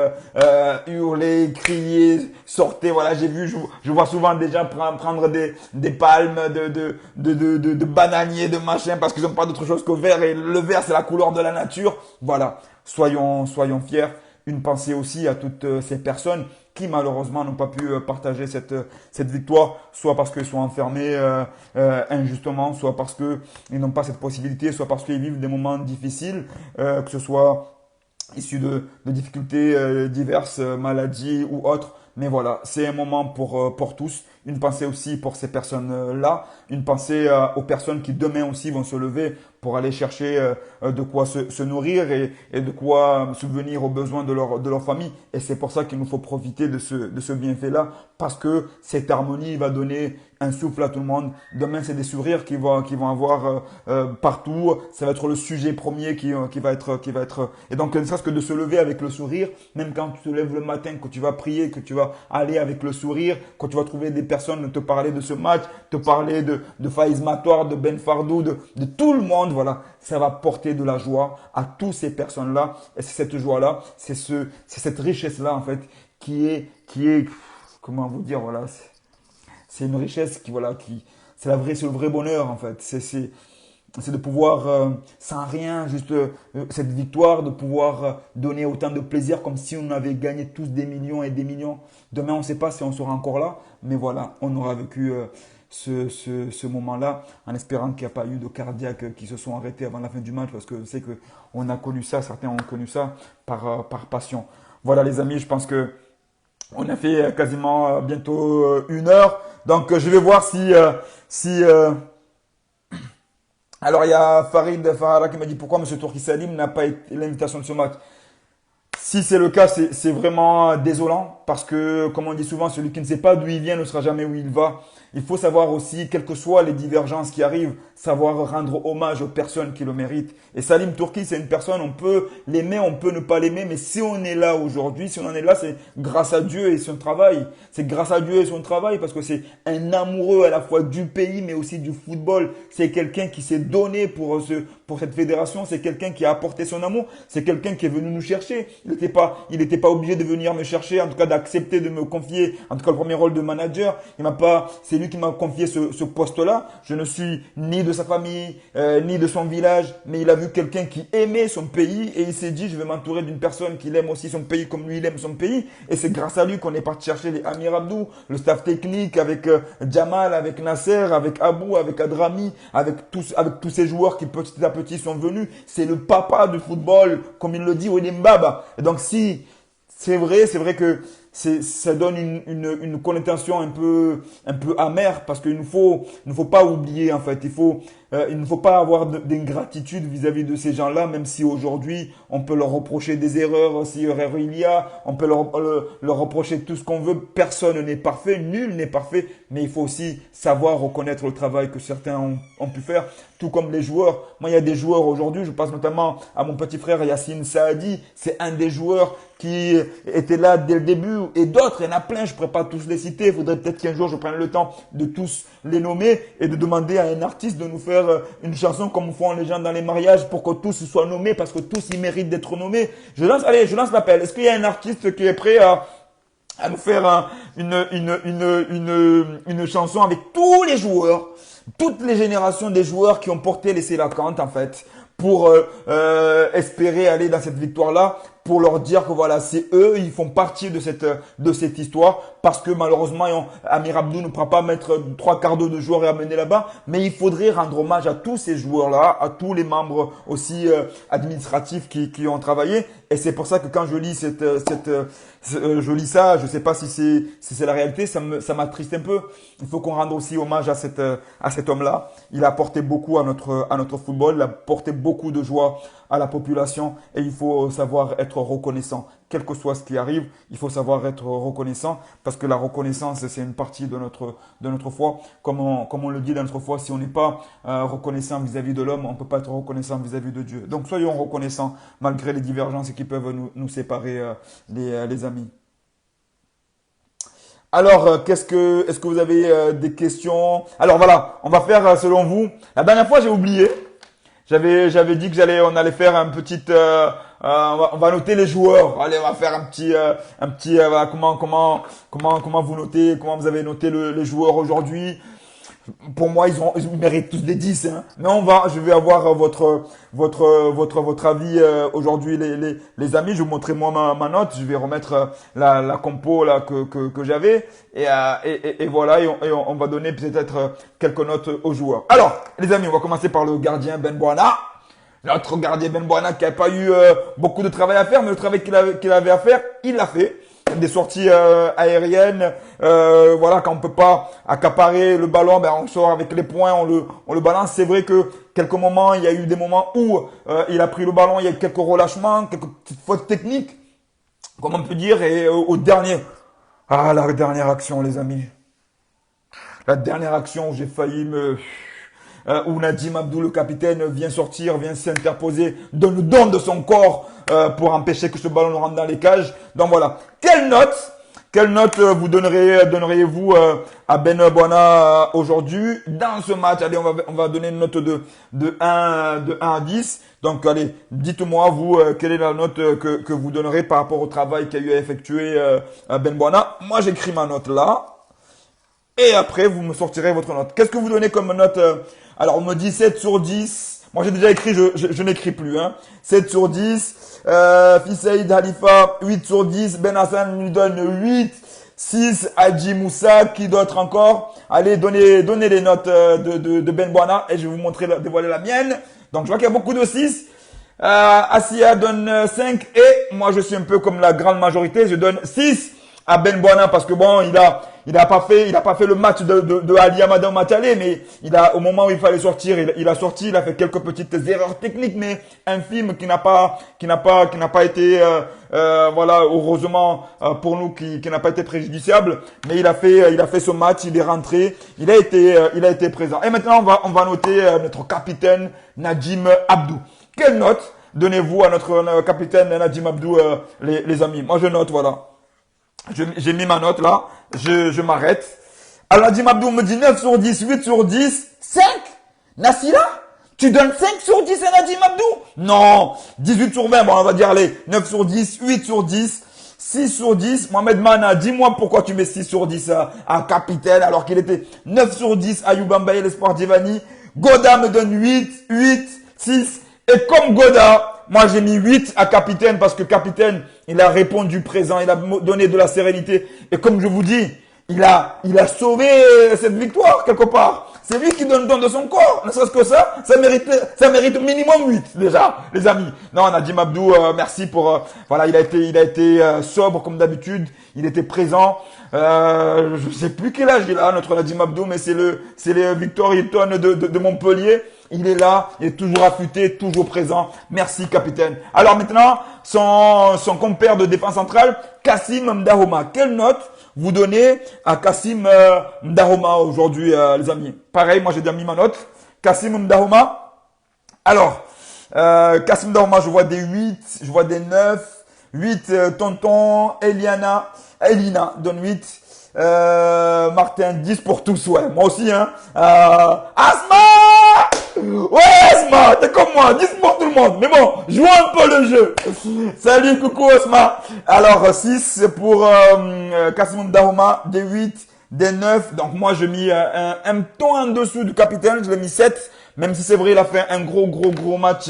Speaker 1: hurler, crier, sortez. Voilà, j'ai vu, je vois souvent des gens prendre des palmes de bananiers, de machin, parce qu'ils n'ont pas d'autre chose que vert. Et le vert, c'est la couleur de la nature. Voilà, soyons fiers. Une pensée aussi à toutes ces personnes qui malheureusement n'ont pas pu partager cette victoire, soit parce qu'ils sont enfermés injustement, soit parce qu'ils n'ont pas cette possibilité, soit parce qu'ils vivent des moments difficiles, que ce soit issus de difficultés diverses, maladies ou autres. Mais voilà, c'est un moment pour tous. Une pensée aussi pour ces personnes-là. Une pensée aux personnes qui demain aussi vont se lever pour aller chercher de quoi se nourrir et de quoi subvenir aux besoins de leur famille. Et c'est pour ça qu'il nous faut profiter de ce bienfait-là, parce que cette harmonie va donner un souffle à tout le monde. Demain, c'est des sourires qui vont avoir partout. Ça va être le sujet premier qui va être. Et donc, ne serait-ce que de se lever avec le sourire, même quand tu te lèves le matin, que tu vas prier, que tu vas aller avec le sourire, quand tu vas trouver des personnes te parler de ce match, te parler de Faiz Matoir, de Ben Fardou, de tout le monde, voilà, ça va porter de la joie à toutes ces personnes-là. Et c'est cette joie-là, c'est cette richesse-là, en fait, qui est, comment vous dire, voilà, c'est une richesse c'est c'est le vrai bonheur, en fait. C'est de pouvoir, sans rien, juste cette victoire, de pouvoir donner autant de plaisir comme si on avait gagné tous des millions et des millions. Demain, on ne sait pas si on sera encore là, mais voilà, on aura vécu ce moment-là en espérant qu'il n'y a pas eu de cardiaques qui se sont arrêtés avant la fin du match, parce que je sais qu'on a connu ça, certains ont connu ça par passion. Voilà les amis, je pense que on a fait quasiment bientôt 1 heure, donc je vais voir si alors, il y a Farid Farara qui m'a dit pourquoi M. Tourki Salim n'a pas été l'invitation de ce match. Si c'est le cas, c'est vraiment désolant parce que, comme on dit souvent, celui qui ne sait pas d'où il vient ne sera jamais où il va. Il faut savoir aussi, quelles que soient les divergences qui arrivent, savoir rendre hommage aux personnes qui le méritent. Et Salim Tourki, c'est une personne, on peut l'aimer, on peut ne pas l'aimer, mais si on est là aujourd'hui, si on en est là, c'est grâce à Dieu et son travail. C'est grâce à Dieu et son travail parce que c'est un amoureux à la fois du pays, mais aussi du football. C'est quelqu'un qui s'est donné pour cette fédération. C'est quelqu'un qui a apporté son amour. C'est quelqu'un qui est venu nous chercher. Il n'était pas obligé de venir me chercher, en tout cas d'accepter de me confier, en tout cas le premier rôle de manager. C'est lui qui m'a confié ce poste-là. Je ne suis ni de sa famille, ni de son village, mais il a vu quelqu'un qui aimait son pays et il s'est dit, je vais m'entourer d'une personne qui aime aussi son pays comme lui, il aime son pays. Et c'est grâce à lui qu'on est parti chercher les Amir Abdou, le staff technique avec Jamal, avec Nasser, avec Abou, avec Adrami, avec tous ces joueurs qui petit à petit sont venus. C'est le papa du football, comme il le dit, Ouelim Baba. Et donc si c'est vrai que ça donne une connotation un peu amère parce qu'il ne faut pas oublier en fait. Il ne faut pas avoir d'ingratitude vis-à-vis de ces gens-là, même si aujourd'hui on peut leur reprocher des erreurs, si erreur il y a, on peut leur reprocher tout ce qu'on veut. Personne n'est parfait, nul n'est parfait, mais il faut aussi savoir reconnaître le travail que certains ont pu faire, tout comme les joueurs. Moi, il y a des joueurs aujourd'hui, je pense notamment à mon petit frère Yassine Saadi, c'est un des joueurs qui était là dès le début, et d'autres, il y en a plein, je ne pourrais pas tous les citer, il faudrait peut-être qu'un jour je prenne le temps de tous les nommer et de demander à un artiste de nous faire une chanson comme font les gens dans les mariages pour que tous soient nommés, parce que tous ils méritent d'être nommés. Je lance l'appel. Est-ce qu'il y a un artiste qui est prêt à nous faire une chanson avec tous les joueurs, toutes les générations des joueurs qui ont porté les Sélacanthes en fait, pour espérer aller dans cette victoire-là, pour leur dire que voilà, c'est eux, ils font partie de cette histoire parce que malheureusement, Amir Abdou ne pourra pas mettre trois quarts d'heure de joueurs et amener là-bas, mais il faudrait rendre hommage à tous ces joueurs-là, à tous les membres aussi administratifs qui ont travaillé. Et c'est pour ça que quand je lis je lis ça, je sais pas si c'est la réalité, ça m'attriste un peu. Il faut qu'on rende aussi hommage à cet homme-là. Il a apporté beaucoup à notre football, il a apporté beaucoup de joie à la population et il faut savoir être reconnaissant. Quel que soit ce qui arrive, il faut savoir être reconnaissant parce que la reconnaissance, c'est une partie de notre foi. Comme on le dit dans notre foi, si on n'est pas reconnaissant vis-à-vis de l'homme, on ne peut pas être reconnaissant vis-à-vis de Dieu. Donc soyons reconnaissants malgré les divergences qui peuvent nous séparer, les amis. Alors, est-ce que vous avez des questions? Alors voilà, on va faire selon vous. La dernière fois, j'ai oublié. J'avais dit que on allait faire un petit, on va noter les joueurs. Allez, on va faire voilà, comment vous notez, comment vous avez noté les joueurs aujourd'hui. Pour moi, ils méritent tous des 10, hein. Mais je vais avoir votre avis aujourd'hui, les amis. Je vais vous montrer moi ma note. Je vais remettre la compo là que j'avais et voilà. Et on va donner peut-être quelques notes aux joueurs. Alors, les amis, on va commencer par le gardien Ben Boana. Notre gardien Ben Boana qui n'a pas eu beaucoup de travail à faire, mais le travail qu'il avait à faire, il l'a fait. Des sorties aériennes, voilà, quand on peut pas accaparer le ballon, ben on sort avec les poings, on le balance. C'est vrai que quelques moments, il y a eu des moments où il a pris le ballon, il y a eu quelques relâchements, quelques petites fautes techniques, comme on peut dire. Et la dernière action, les amis, la dernière action où j'ai failli où Nadim Abdou, le capitaine, vient s'interposer, donne le don de son corps pour empêcher que ce ballon rentre dans les cages. Donc voilà. Quelle note vous donneriez-vous à Ben Boana aujourd'hui dans ce match? Allez, on va donner une note de 1 à 10. Donc allez, dites-moi vous quelle est la note que vous donnerez par rapport au travail qu'a eu à effectuer Ben Boana. Moi, j'écris ma note là. Et après, vous me sortirez votre note. Qu'est-ce que vous donnez comme note? Alors, on me dit 7 sur 10. Moi, j'ai déjà écrit, je n'écris plus. 7 sur 10. Fissaïd Khalifa, 8 sur 10. Ben Hassan lui donne 8. 6. Hadji Moussa, qui d'autre encore? Allez, donnez les notes de Ben Boana et je vais vous dévoiler la mienne. Donc, je vois qu'il y a beaucoup de 6. Assia donne 5 et moi, je suis un peu comme la grande majorité. Je donne 6 à Ben Boana parce que bon, il a pas fait le match de Ali Amada au match aller, mais au moment où il fallait sortir, il a sorti, il a fait quelques petites erreurs techniques, mais infimes qui n'a pas été, voilà, heureusement pour nous, qui n'a pas été préjudiciable, mais il a fait ce match, il est rentré, il a été présent. Et maintenant, on va noter notre capitaine Nadim Abdou. Quelle note donnez-vous à notre capitaine Nadim Abdou, les amis? Moi, je note, voilà. J'ai mis ma note là, je m'arrête. Alors Nadim Abdou me dit 9 sur 10, 8 sur 10, 5. Nassila, tu donnes 5 sur 10 à Nadim Abdou? Non, 18 sur 20, bon on va dire allez, 9 sur 10, 8 sur 10, 6 sur 10. Mohamed Mana, dis-moi pourquoi tu mets 6 sur 10 à capitaine alors qu'il était 9 sur 10 à Youbambaye, l'espoir d'Ivani. Goda me donne 8, 6. Et comme Goda, moi j'ai mis 8 à capitaine parce que capitaine, il a répondu présent, il a donné de la sérénité. Et comme je vous dis, il a sauvé cette victoire quelque part. C'est lui qui donne le don de son corps. Ne serait-ce que ça mérite minimum 8 déjà, les amis. Non, Nadim Abdou, merci pour voilà, il a été sobre comme d'habitude, il était présent. Je sais plus quel âge il a notre Nadim Abdou, mais c'est les Victor Hilton de Montpellier. Il est là, il est toujours affûté, toujours présent. Merci, capitaine. Alors maintenant, son compère de défense centrale, Kassim Mdahoma. Quelle note vous donnez à Kassim Mdahoma aujourd'hui, les amis? Pareil, moi j'ai déjà mis ma note. Kassim Mdahoma. Alors, Kassim Mdahoma, je vois des 8, je vois des 9. 8, tonton, Elina donne 8. Martin, 10 pour tous, ouais. Moi aussi, hein. Asma! Ouais, Asma, t'es comme moi, 10 pour tout le monde. Mais bon, joue un peu le jeu. Salut, coucou, Asma. Alors, 6 pour Kassim Mdahoma, des 8, des 9. Donc, moi, je mis un ton en dessous du capitaine, je l'ai mis 7. Même si c'est vrai, il a fait un gros match,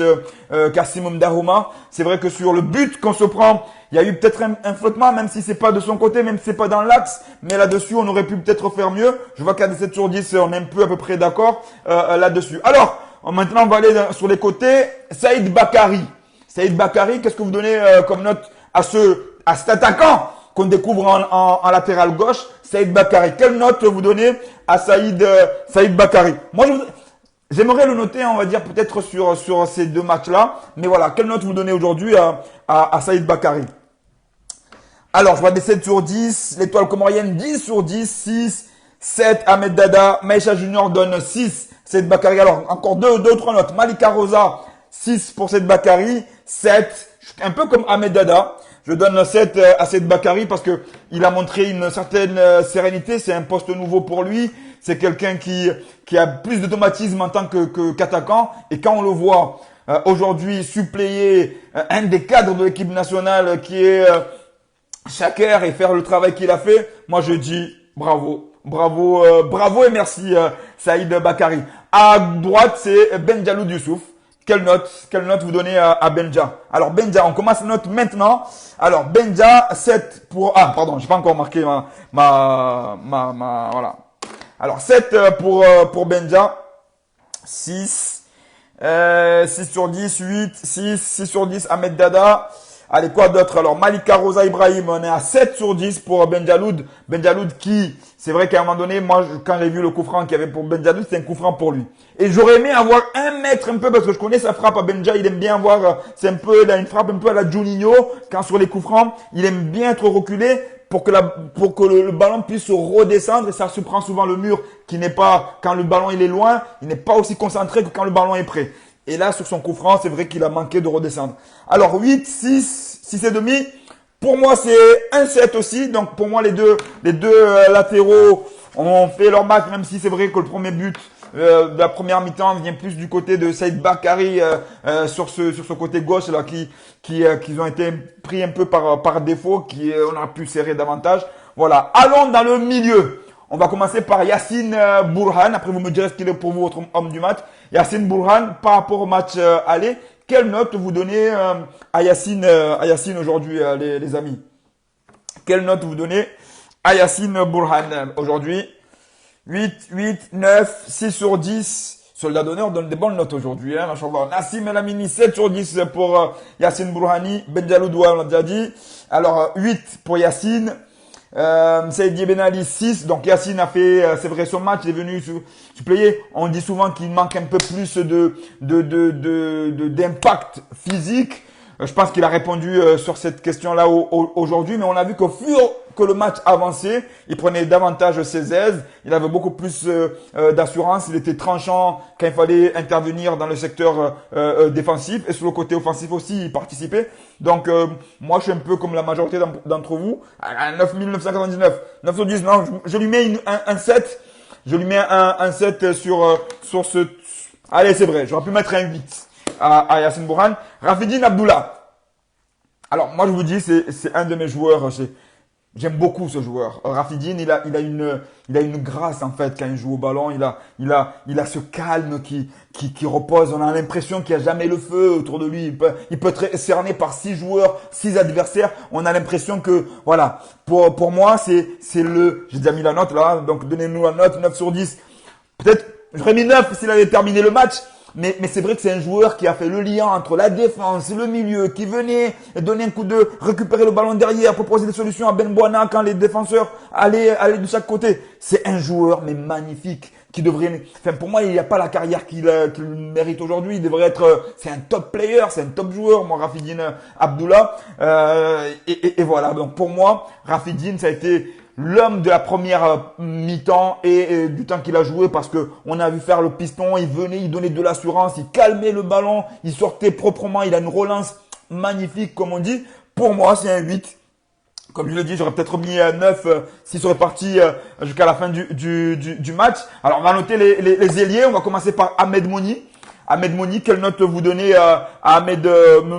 Speaker 1: Kassim Mdarouma. C'est vrai que sur le but qu'on se prend, il y a eu peut-être un flottement, même si c'est pas de son côté, même si c'est pas dans l'axe. Mais là-dessus, on aurait pu peut-être faire mieux. Je vois qu'à 17 sur 10, on est un peu à peu près d'accord là-dessus. Alors, maintenant, on va aller sur les côtés. Saïd Bakary. Saïd Bakary, qu'est-ce que vous donnez comme note à cet attaquant qu'on découvre en latéral gauche, Saïd Bakary? Quelle note vous donnez à Saïd Bakary? Moi, j'aimerais le noter, on va dire, peut-être sur ces deux matchs-là. Mais voilà, quelle note vous donnez aujourd'hui à Saïd Bakary? Alors, je vois des 7 sur 10, l'étoile comorienne 10 sur 10, 6, 7, Ahmed Dada, Maïcha Junior donne 6, Saïd Bakary. Alors, encore deux autres notes. Malika Rosa, 6 pour Saïd Bakary, 7, un peu comme Ahmed Dada. Je donne 7 à Saïd Bakary parce que il a montré une certaine sérénité. C'est un poste nouveau pour lui. C'est quelqu'un qui a plus d'automatisme en tant qu'attaquant. Et quand on le voit aujourd'hui suppléer un des cadres de l'équipe nationale qui est Chaker et faire le travail qu'il a fait, moi je dis bravo. Bravo et merci Saïd Bakary. À droite, c'est Benjaloud Youssouf. Quelle note vous donnez à Benja? Alors Benja, on commence la note maintenant. Alors Benja, 7 pour... Ah, pardon, j'ai pas encore marqué voilà. Alors 7 pour Benja, 6, 6 sur 10, 8, 6 sur 10, Ahmed Dada. Allez, quoi d'autre? Alors, Malika Rosa Ibrahim, on est à 7 sur 10 pour Benjaloud. Benjaloud qui, c'est vrai qu'à un moment donné, moi, quand j'ai vu le coup franc qu'il y avait pour Benjaloud, c'était un coup franc pour lui. Et j'aurais aimé avoir un mètre un peu, parce que je connais sa frappe à Benja, il aime bien avoir, c'est un peu, il a une frappe un peu à la Juninho, quand sur les coups francs, il aime bien être reculé pour que le ballon puisse se redescendre, et ça se prend souvent le mur qui n'est pas, quand le ballon il est loin, il n'est pas aussi concentré que quand le ballon est près. Et là, sur son coup franc, c'est vrai qu'il a manqué de redescendre. Alors, 8, 6 et demi. Pour moi, c'est un 7 aussi. Donc, pour moi, les deux latéraux ont fait leur match, même si c'est vrai que le premier but de la première mi-temps vient plus du côté de Saïd Bakary sur ce côté gauche là qui ont été pris un peu par défaut, on a pu serrer davantage. Voilà. Allons dans le milieu. On va commencer par Yacine Bourhan. Après, vous me direz ce qu'il est pour vous votre homme du match. Yacine Bourhan, par rapport au match aller, quelle note vous donnez à Yacine aujourd'hui, les amis? Quelle note vous donnez à Yacine Bourhan aujourd'hui? 8, 9, 6 sur 10. Soldat d'honneur donne des bonnes notes aujourd'hui. Hein, Nassim El Amini, 7 sur 10 pour Yacine Bourhani. Benjaloud, on l'a déjà dit. Alors, 8 pour Yacine. Saïdi Ben Ali 6, donc Yacine a fait, c'est vrai, son match, il est venu suppléer. On dit souvent qu'il manque un peu plus d'impact physique. Je pense qu'il a répondu sur cette question-là aujourd'hui, mais on a vu qu'au fur que le match avançait, il prenait davantage ses aises, il avait beaucoup plus d'assurance, il était tranchant quand il fallait intervenir dans le secteur défensif, et sur le côté offensif aussi, il participait. Donc moi je suis un peu comme la majorité d'entre vous, à 9 9 sur 10, non, je lui mets un 7, je lui mets un 7 sur ce... Allez, c'est vrai, j'aurais pu mettre un 8 à Yacine Bourhan. Rafidine Abdullah. Alors moi je vous dis, c'est un de mes joueurs, j'aime beaucoup ce joueur. Rafidine, il a une grâce en fait quand il joue au ballon. Il a ce calme qui repose. On a l'impression qu'il n'y a jamais le feu autour de lui. Il peut être cerné par 6 joueurs, 6 adversaires. On a l'impression que, voilà, pour moi, j'ai déjà mis la note là, donc donnez-nous la note, 9 sur 10. Peut-être, j'aurais mis 9 s'il avait terminé le match. Mais c'est vrai que c'est un joueur qui a fait le lien entre la défense et le milieu, qui venait donner un coup de récupérer le ballon derrière, proposer des solutions à Ben Boana quand les défenseurs allaient de chaque côté. C'est un joueur, mais magnifique, qui devrait, enfin, pour moi, il n'y a pas la carrière qu'il mérite aujourd'hui. Il devrait être, c'est un top player, c'est un top joueur, moi, Rafidine Abdullah. Et voilà. Donc, pour moi, Rafidine, ça a été l'homme de la première mi-temps et du temps qu'il a joué, parce que on a vu faire le piston, il venait, il donnait de l'assurance, il calmait le ballon, il sortait proprement, il a une relance magnifique comme on dit. Pour moi, c'est un 8. Comme je le dis, j'aurais peut-être mis 9 s'il serait parti jusqu'à la fin du match. Alors on va noter les ailiers, on va commencer par Ahmed Moni. Ahmed Moni, quelle note vous donnez à Ahmed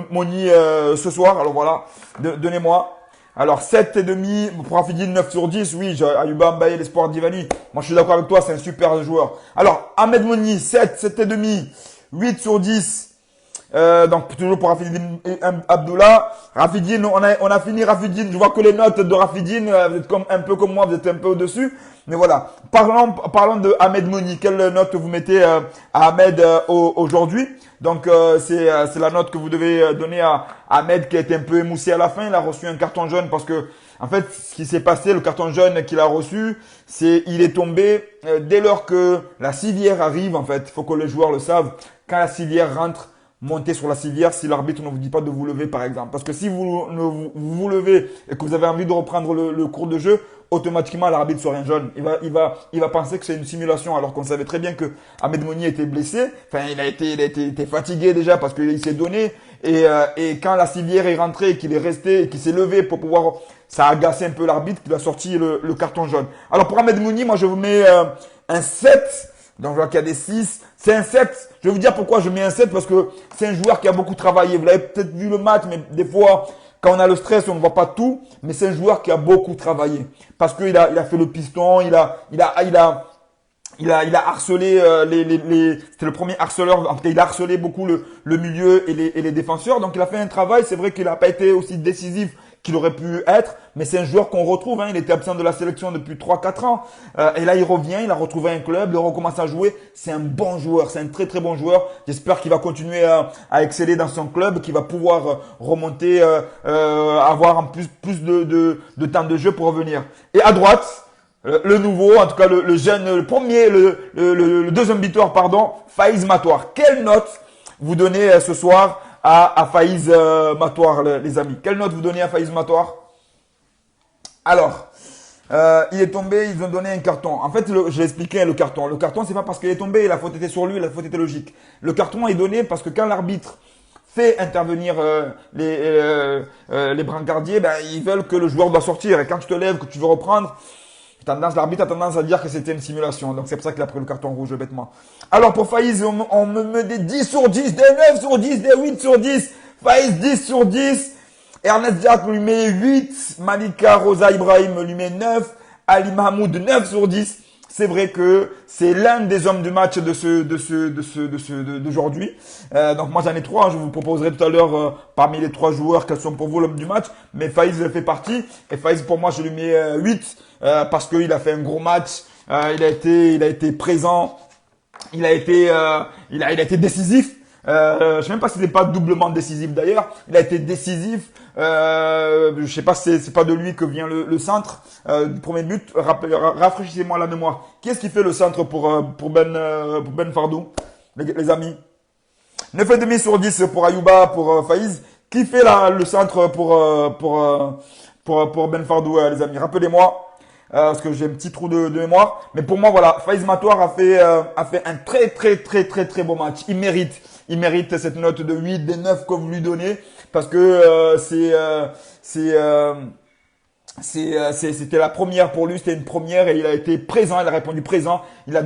Speaker 1: Moni ce soir? Alors voilà, donnez-moi. Alors 7,5 pour Rafidine, 9 sur 10. Oui, Ayuba Mbaye, l'espoir d'Ivani. Moi, je suis d'accord avec toi, c'est un super joueur. Alors, Ahmed Mouni, 7, 7,5, 8 sur 10. Donc toujours pour Rafidine Abdullah. Rafidine, on a fini Rafidine. Je vois que les notes de Rafidine, vous êtes un peu comme moi, vous êtes un peu au-dessus. Mais voilà. Parlons de Ahmed Mouni. Quelle note vous mettez à Ahmed aujourd'hui? Donc c'est la note que vous devez donner à Ahmed qui a été un peu émoussé à la fin. Il a reçu un carton jaune parce que en fait ce qui s'est passé, le carton jaune qu'il a reçu, c'est il est tombé dès lors que la civière arrive. En fait, il faut que les joueurs le savent. Quand la civière rentre, montez sur la civière si l'arbitre ne vous dit pas de vous lever par exemple. Parce que si vous levez et que vous avez envie de reprendre le cours de jeu, automatiquement l'arbitre sera un jaune. Il va penser que c'est une simulation alors qu'on savait très bien que Ahmed Mouni était blessé. Enfin, il a été fatigué déjà parce qu'il s'est donné. Et quand la civière est rentrée et qu'il est resté et qu'il s'est levé pour pouvoir, ça a agacé un peu l'arbitre qui a sorti le carton jaune. Alors pour Ahmed Mouni, moi je vous mets un 7. Donc, je vois qu'il y a des 6. C'est un 7. Je vais vous dire pourquoi je mets un 7 parce que c'est un joueur qui a beaucoup travaillé. Vous l'avez peut-être vu le match, mais des fois, quand on a le stress, on ne voit pas tout. Mais c'est un joueur qui a beaucoup travaillé. Parce qu'il a fait le piston, il a harcelé c'était le premier harceleur. En tout cas, il a harcelé beaucoup le milieu et les défenseurs. Donc, il a fait un travail. C'est vrai qu'il n'a pas été aussi décisif qu'il aurait pu être, mais c'est un joueur qu'on retrouve. Hein. Il était absent de la sélection depuis 3-4 ans. Et là, il revient, il a retrouvé un club, il recommence à jouer. C'est un bon joueur, c'est un très très bon joueur. J'espère qu'il va continuer à exceller dans son club, qu'il va pouvoir remonter, avoir en plus de temps de jeu pour revenir. Et à droite, le nouveau, en tout cas le jeune, le deuxième buteur, pardon, Faiz Matoar. Quelle note vous donnez ce soir à Faiz Matoar, les amis? Quelle note vous donnez à Faiz Matoar? Alors, il est tombé, ils ont donné un carton. En fait, je vais expliquer le carton. Le carton, c'est pas parce qu'il est tombé, la faute était sur lui, la faute était logique. Le carton est donné parce que quand l'arbitre fait intervenir les brancardiers, ben, ils veulent que le joueur doit sortir. Et quand tu te lèves, que tu veux reprendre, l'arbitre a tendance à dire que c'était une simulation. Donc c'est pour ça qu'il a pris le carton rouge bêtement. Alors pour Faiz, on me met des 10 sur 10, des 9 sur 10, des 8 sur 10. Faiz 10 sur 10. Ernest Diak lui met 8. Malika Rosa Ibrahim lui met 9. Ali Mahmoud 9 sur 10. C'est vrai que c'est l'un des hommes du match d'aujourd'hui. Donc moi j'en ai 3. Je vous proposerai tout à l'heure parmi les 3 joueurs quels sont pour vous l'homme du match. Mais Faiz fait partie. Et Faiz pour moi je lui mets 8 parce qu'il a fait un gros match. Il a été présent. Il a été décisif. Je sais même pas si c'est pas doublement décisif d'ailleurs. Il a été décisif. Je sais pas si c'est pas de lui que vient le centre du premier but. Rafraîchissez-moi la mémoire. Qui est-ce qui fait le centre pour Ben Fardou, les amis? 9,5 sur 10 pour Ayuba, pour Faiz. Qui fait le centre pour Ben Fardou, les amis? Rappelez-moi. Parce que j'ai un petit trou de mémoire. Mais pour moi, voilà, Faiz Matoar a fait un très très très très très beau match. Il mérite cette note de 8, des 9 que vous lui donnez. Parce que c'était la première pour lui, c'était une première et il a été présent, il a répondu présent, il a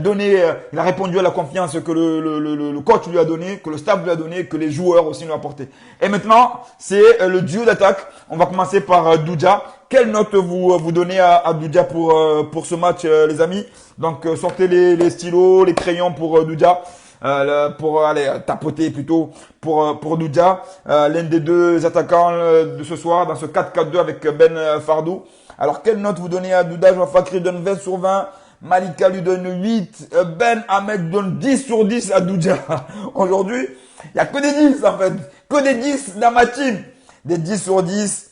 Speaker 1: répondu à la confiance que le coach lui a donné, que le staff lui a donné, que les joueurs aussi lui ont apporté. Et maintenant, c'est le duo d'attaque. On va commencer par Doudia. Quelle note vous donnez à Doudia pour ce match, les amis? Donc sortez les stylos, les crayons pour Doudia. Pour aller tapoter plutôt pour Doudia, l'un des deux attaquants de ce soir dans ce 4-4-2 avec Ben Fardou. Alors quelle note vous donnez à Doudia? Je vois Fakri donne 20 sur 20, Malika lui donne 8, Ben Ahmed donne 10 sur 10 à Doudia. Aujourd'hui, il y a que des 10 en fait, que des 10 dans ma team, des 10 sur 10.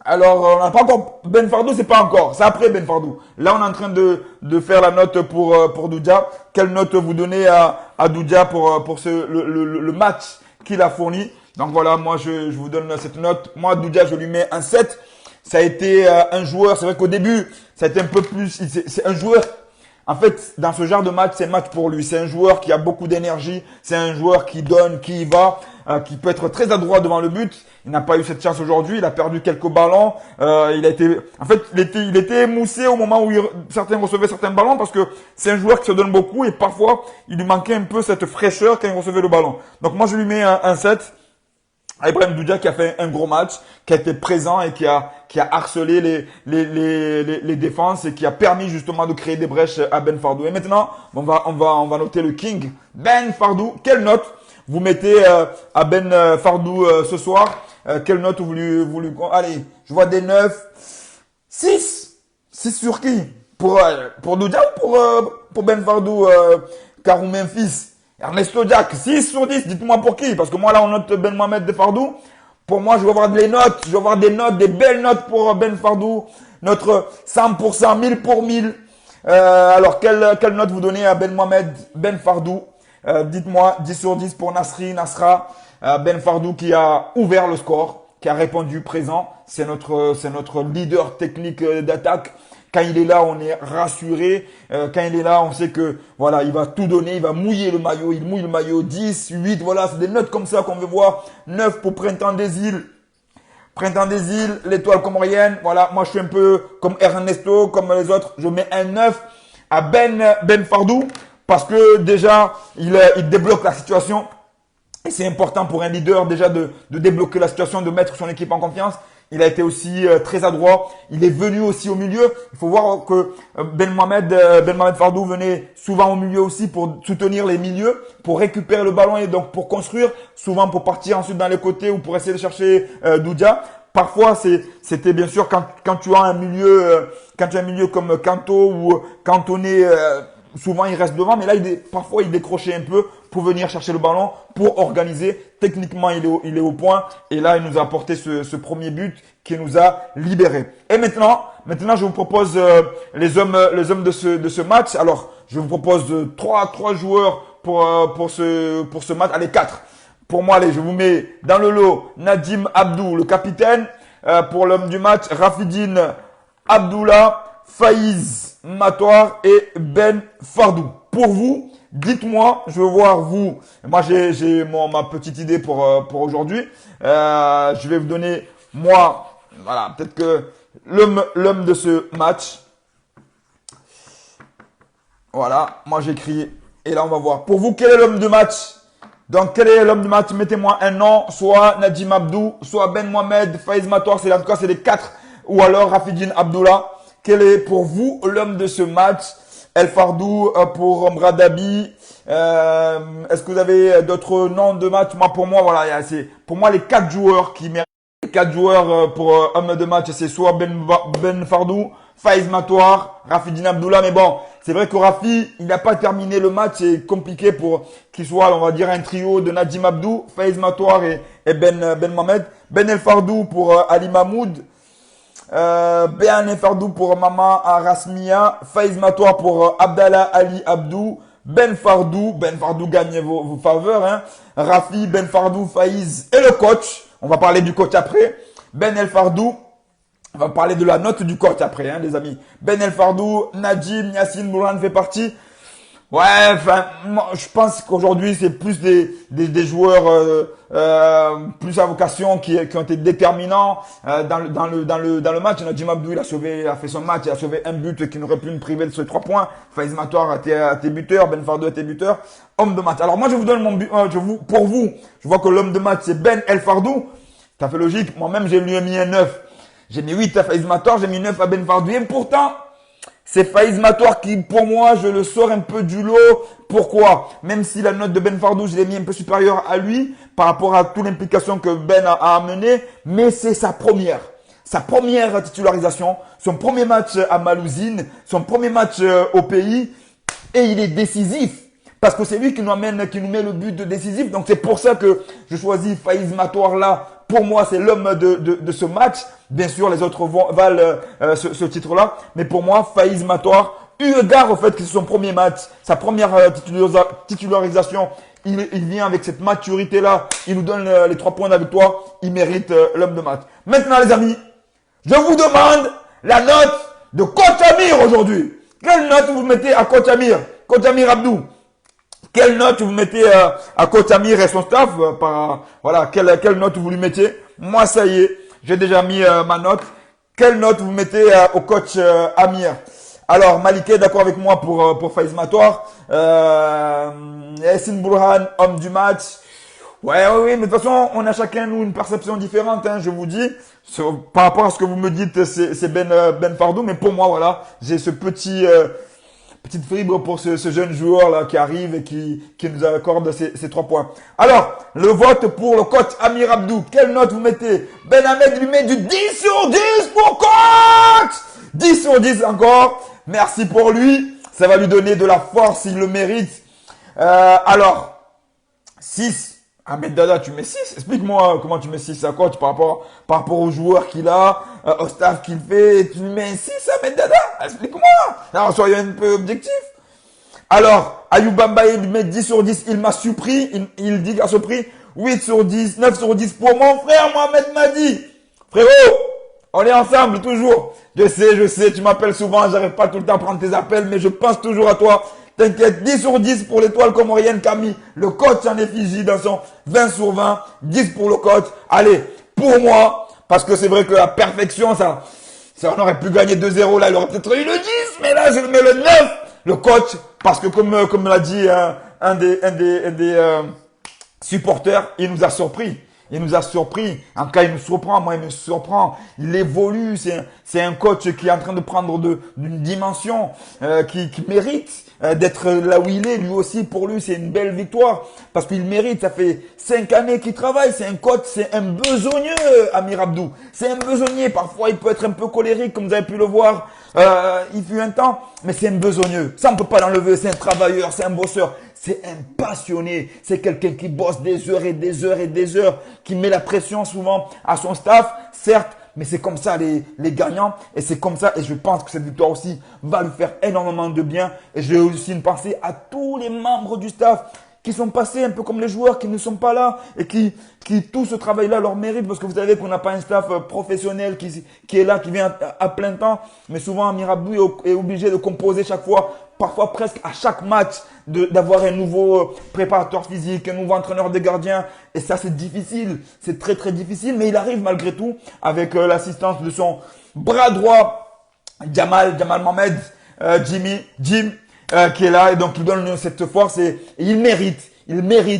Speaker 1: Alors, on n'a pas encore, Ben Fardou, c'est pas encore. C'est après Ben Fardou. Là, on est en train de faire la note pour Doudia. Quelle note vous donnez à Doudia pour le match qu'il a fourni? Donc voilà, moi, je vous donne cette note. Moi, Doudia, je lui mets un 7. Ça a été un joueur, c'est vrai qu'au début, ça a été un peu plus, c'est un joueur. En fait, dans ce genre de match, c'est un match pour lui. C'est un joueur qui a beaucoup d'énergie. C'est un joueur qui donne, qui y va, qui peut être très adroit devant le but. Il n'a pas eu cette chance aujourd'hui. Il a perdu quelques ballons. Il était émoussé au moment où certains recevaient certains ballons parce que c'est un joueur qui se donne beaucoup et parfois, il lui manquait un peu cette fraîcheur quand il recevait le ballon. Donc moi, je lui mets un 7. Ibrahim Doudia qui a fait un gros match, qui a été présent et qui a harcelé les défenses et qui a permis justement de créer des brèches à Ben Fardou. Et maintenant, on va noter le King. Ben Fardou, quelle note vous mettez à Ben Fardou ce soir? Quelle note allez, je vois des 9, 6. 6 sur qui? Pour Doudia ou pour Ben Fardou, Karou Memphis? Ernesto Jack, 6 sur 10, dites-moi pour qui? Parce que moi là on note Ben Mohamed de Fardou. Pour moi je vais avoir des notes, je vais avoir des notes, des belles notes pour Ben Fardou. Notre 100%, 1000 pour 1000. Alors quelle note vous donnez à Ben Mohamed, Ben Fardou? Dites-moi, 10 sur 10 pour Nasra. Ben Fardou qui a ouvert le score, qui a répondu présent. C'est notre leader technique d'attaque. Quand il est là, on est rassuré. Quand il est là, on sait que voilà, il va tout donner, il va mouiller le maillot, il mouille le maillot. 10, 8, voilà, c'est des notes comme ça qu'on veut voir. 9 pour Printemps des Îles. Printemps des Îles, l'étoile comorienne. Voilà, moi je suis un peu comme Ernesto, comme les autres. Je mets un 9 à Ben Fardou parce que déjà, il débloque la situation. Et c'est important pour un leader déjà de débloquer la situation, de mettre son équipe en confiance. Il a été aussi très adroit. Il est venu aussi au milieu. Il faut voir que Ben Mohamed Fardou venait souvent au milieu aussi pour soutenir les milieux, pour récupérer le ballon et donc pour construire, souvent pour partir ensuite dans les côtés ou pour essayer de chercher Doudia. Parfois, c'était bien sûr quand tu as un milieu, comme Kanto ou Cantoné, souvent il reste devant, mais là parfois il décrochait un peu pour venir chercher le ballon, pour organiser. Techniquement, il est au point. Et là, il nous a apporté ce premier but qui nous a libérés. Et maintenant, je vous propose les hommes de ce match. Alors, je vous propose trois joueurs pour ce match. Allez, 4. Pour moi, allez, je vous mets dans le lot Nadim Abdou, le capitaine. Pour l'homme du match, Rafidine Abdullah, Faiz Matoir et Ben Fardou. Pour vous, dites-moi, je veux voir vous. Moi, j'ai ma petite idée pour aujourd'hui. Je vais vous donner, moi, voilà, peut-être que l'homme de ce match. Voilà, moi j'écris. Et là, on va voir. Pour vous, quel est l'homme de match? Donc, quel est l'homme de match? Mettez-moi un nom, soit Nadim Abdou, soit Ben Mohamed, Faiz Matoir. En tout cas, c'est les 4. Ou alors Rafidine Abdullah. Quel est pour vous l'homme de ce match? El Fardou pour Mradabi. Est-ce que vous avez d'autres noms de match? Pour moi, voilà, c'est pour moi les 4 joueurs qui méritent. Les 4 joueurs pour homme de match, c'est soit Ben Fardou, Faiz Matoir, Rafidine Abdullah. Mais bon, c'est vrai que Rafi, il n'a pas terminé le match. C'est compliqué pour qu'il soit, on va dire, un trio de Nadim Abdou, Faiz Matoir et Ben Mohamed. Ben El Fardou pour Ali Mahmoud. Ben El Fardou pour Mama Rasmia, Faiz Matoir pour Abdallah Ali Abdou, Ben Fardou gagne vos faveurs, hein. Rafi, Ben Fardou, Faiz et le coach. On va parler du coach après. Ben El Fardou, on va parler de la note du coach après, hein, les amis. Ben El Fardou, Najim, Yassine Bourhan fait partie. Ouais, enfin, je pense qu'aujourd'hui c'est plus des joueurs plus à vocation qui ont été déterminants dans le match. Nadim Abdou, il a fait son match, il a sauvé un but qui n'aurait pu nous priver de ces 3 points. Faiz Matoir a été buteur, Ben Fardou a été buteur. Homme de match. Alors moi je vous donne mon but. Pour vous, je vois que l'homme de match c'est Ben El Fardou. Ça fait logique. Moi-même j'ai lui mis un 9. J'ai mis 8 à Faiz Matoir, j'ai mis 9 à Ben Fardou. Et pourtant, c'est Faiz Matoir qui, pour moi, je le sors un peu du lot. Pourquoi? Même si la note de Ben Fardou, je l'ai mis un peu supérieure à lui par rapport à toute l'implication que Ben a amené, mais c'est sa première titularisation, son premier match à Malouzine, son premier match au pays, et il est décisif. Parce que c'est lui qui nous met le but décisif. Donc c'est pour ça que je choisis Faiz Matoir là. Pour moi, c'est l'homme de ce match. Bien sûr, les autres valent ce titre-là. Mais pour moi, Faiz Matoir, eu égard au fait que c'est son premier match, sa première titularisation, il vient avec cette maturité-là. Il nous donne les 3 points de la victoire. Il mérite l'homme de match. Maintenant, les amis, je vous demande la note de Coach Amir aujourd'hui. Quelle note vous mettez à Coach Amir? Coach Amir Abdou. Quelle note vous mettez à Coach Amir et son staff voilà, quelle note vous lui mettez? Moi, ça y est, j'ai déjà mis ma note. Quelle note vous mettez au coach Amir? Alors, Malik est d'accord avec moi pour Faiz Matoir. Yassine Bourhan, homme du match. Ouais, oui, oui, mais de toute façon, on a chacun, nous, une perception différente, hein, je vous dis. Par rapport à ce que vous me dites, c'est Ben Fardou, mais pour moi, voilà, j'ai ce petite fibre pour ce jeune joueur là qui arrive et qui nous accorde ces 3 points. Alors, le vote pour le coach Amir Abdou. Quelle note vous mettez? Ben Ahmed lui met du 10 sur 10 pour coach! 10 sur 10 encore. Merci pour lui. Ça va lui donner de la force, il le mérite. Alors, 6. Ahmed Dada, tu mets 6. Explique-moi comment tu mets 6 à coach par rapport aux joueurs qu'il a, au staff qu'il fait. Tu mets 6 Ahmed Dada. Explique-moi. Alors, soyons un peu objectifs. Alors, Ayoub Bambaye lui met 10 sur 10. Il m'a surpris. Il dit qu'il a surpris. 8 sur 10, 9 sur 10 pour mon frère Mohamed Madi. Frérot, on est ensemble toujours. Je sais, tu m'appelles souvent. J'arrive pas tout le temps à prendre tes appels, mais je pense toujours à toi. T'inquiète, 10 sur 10 pour l'étoile comorienne Camille. Le coach en effigie dans son 20 sur 20. 10 pour le coach. Allez, pour moi, parce que c'est vrai que la perfection, ça on aurait pu gagner 2-0. Là, il aurait peut-être eu le 10, mais là, je mets le 9. Le coach, parce que comme l'a dit un des supporters, il nous a surpris. Il nous a surpris. En tout cas, il nous surprend. Moi, il me surprend. Il évolue. C'est un coach qui est en train de prendre d'une dimension qui mérite d'être là où il est. Lui aussi, pour lui, c'est une belle victoire. Parce qu'il mérite. Ça fait 5 années qu'il travaille. C'est un coach, c'est un besogneux, Amir Abdou. C'est un besogneux. Parfois, il peut être un peu colérique, comme vous avez pu le voir. Il fut un temps. Mais c'est un besogneux. Ça, on peut pas l'enlever. C'est un travailleur. C'est un bosseur. C'est un passionné. C'est quelqu'un qui bosse des heures et des heures et des heures, qui met la pression souvent à son staff, certes, mais c'est comme ça les gagnants et c'est comme ça et je pense que cette victoire aussi va lui faire énormément de bien et j'ai aussi une pensée à tous les membres du staff qui sont passés un peu comme les joueurs qui ne sont pas là et qui tout ce travail-là leur mérite parce que vous savez qu'on n'a pas un staff professionnel qui est là, qui vient à plein temps, mais souvent Amir Abdou est obligé de composer chaque fois, parfois presque à chaque match, d'avoir un nouveau préparateur physique, un nouveau entraîneur de gardiens. Et ça, c'est difficile. C'est très, très difficile. Mais il arrive malgré tout avec l'assistance de son bras droit, Jamal Mohamed, Jim, qui est là. Et donc, il donne cette force et il mérite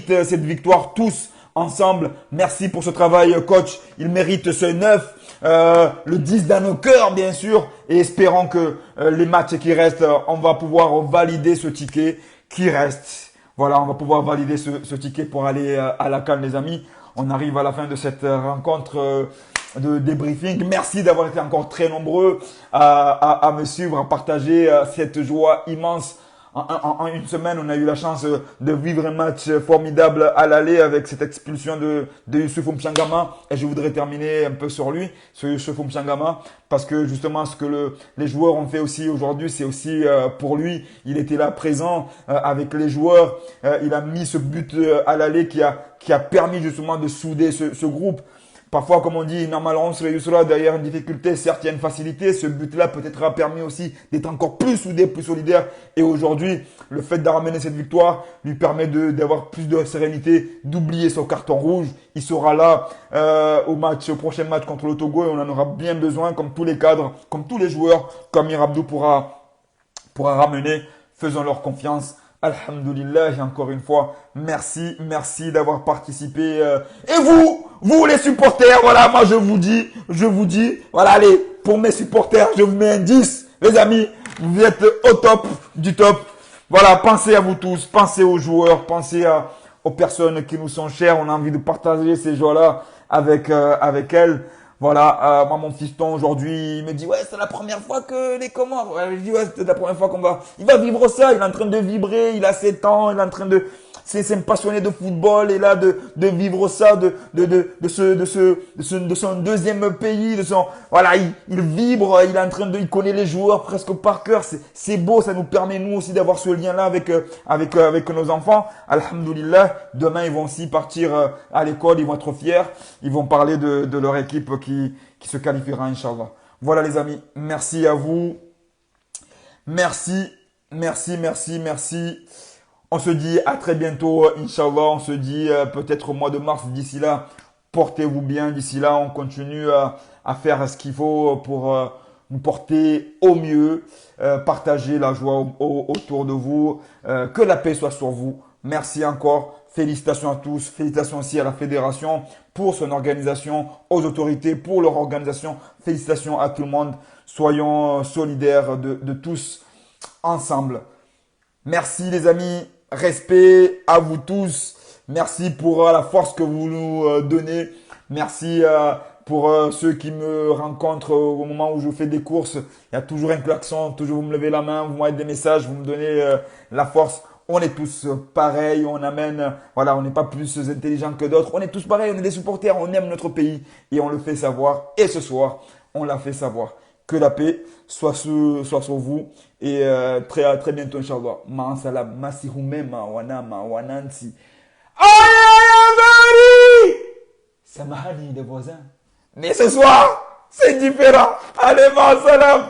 Speaker 1: cette victoire tous ensemble. Merci pour ce travail, coach. Il mérite ce 9. Le 10 dans nos cœurs, bien sûr. Et espérons que les matchs qui restent, on va pouvoir valider ce ticket qui reste. Voilà, on va pouvoir valider ce ticket pour aller à la CAN, les amis. On arrive à la fin de cette rencontre de débriefing. Merci d'avoir été encore très nombreux à me suivre, à partager cette joie immense. En une semaine, on a eu la chance de vivre un match formidable à l'aller avec cette expulsion de Youssouf Mchangama. Et je voudrais terminer un peu sur lui, sur Youssouf Mchangama, parce que justement, ce que les joueurs ont fait aussi aujourd'hui, c'est aussi pour lui. Il était là présent avec les joueurs. Il a mis ce but à l'aller qui a permis justement de souder ce groupe. Parfois, comme on dit, normalement, derrière une difficulté, certes, il y a une facilité. Ce but-là peut-être a permis aussi d'être encore plus soudé, plus solidaire. Et aujourd'hui, le fait de ramener cette victoire lui permet d'avoir plus de sérénité, d'oublier son carton rouge. Il sera là au prochain match contre le Togo et on en aura bien besoin, comme tous les cadres, comme tous les joueurs, comme Amir Abdou pourra ramener. Faisons-leur confiance. Alhamdulillah, et encore une fois, merci d'avoir participé. Et vous les supporters, voilà, moi je vous dis, voilà, allez, pour mes supporters, je vous mets un 10. Les amis, vous êtes au top du top. Voilà, pensez à vous tous, pensez aux joueurs, pensez aux personnes qui nous sont chères. On a envie de partager ces joies-là avec elles. Voilà, moi mon fiston aujourd'hui, il me dit ouais c'est la première fois que les Comores. Ouais, je dis ouais c'est la première fois il va vivre ça. Il est en train de vibrer, il a 7 ans, il est en train c'est un passionné de football et là de vivre ça, de son deuxième pays, voilà il vibre, il connaît les joueurs presque par cœur. C'est beau, ça nous permet nous aussi d'avoir ce lien là avec nos enfants. Alhamdulillah, demain ils vont aussi partir à l'école, ils vont être fiers, ils vont parler de leur équipe qui se qualifiera, Inch'Allah. Voilà les amis, merci à vous. Merci. On se dit à très bientôt, Inch'Allah. On se dit peut-être au mois de mars. D'ici là, portez-vous bien. D'ici là, on continue à faire ce qu'il faut pour nous porter au mieux. Partager la joie autour de vous. Que la paix soit sur vous. Merci encore. félicitations à tous, félicitations aussi à la fédération pour son organisation, aux autorités pour leur organisation, félicitations à tout le monde. Soyons solidaires de tous ensemble. Merci les amis, respect à vous tous. Merci pour la force que vous nous donnez. Merci pour ceux qui me rencontrent au moment où je fais des courses. Il y a toujours un klaxon, toujours vous me levez la main, vous m'envoyez des messages, vous me donnez la force. On est tous pareils, on amène, voilà, on n'est pas plus intelligents que d'autres. On est tous pareils, on est des supporters, on aime notre pays et on le fait savoir. Et ce soir, on l'a fait savoir. Que la paix soit sur vous et très bientôt, Inch'Allah. Ma salam, masihumema, wanama, wanansi. Aïe, Samahani, les voisins. Mais ce soir, c'est différent. Allez, ma salam.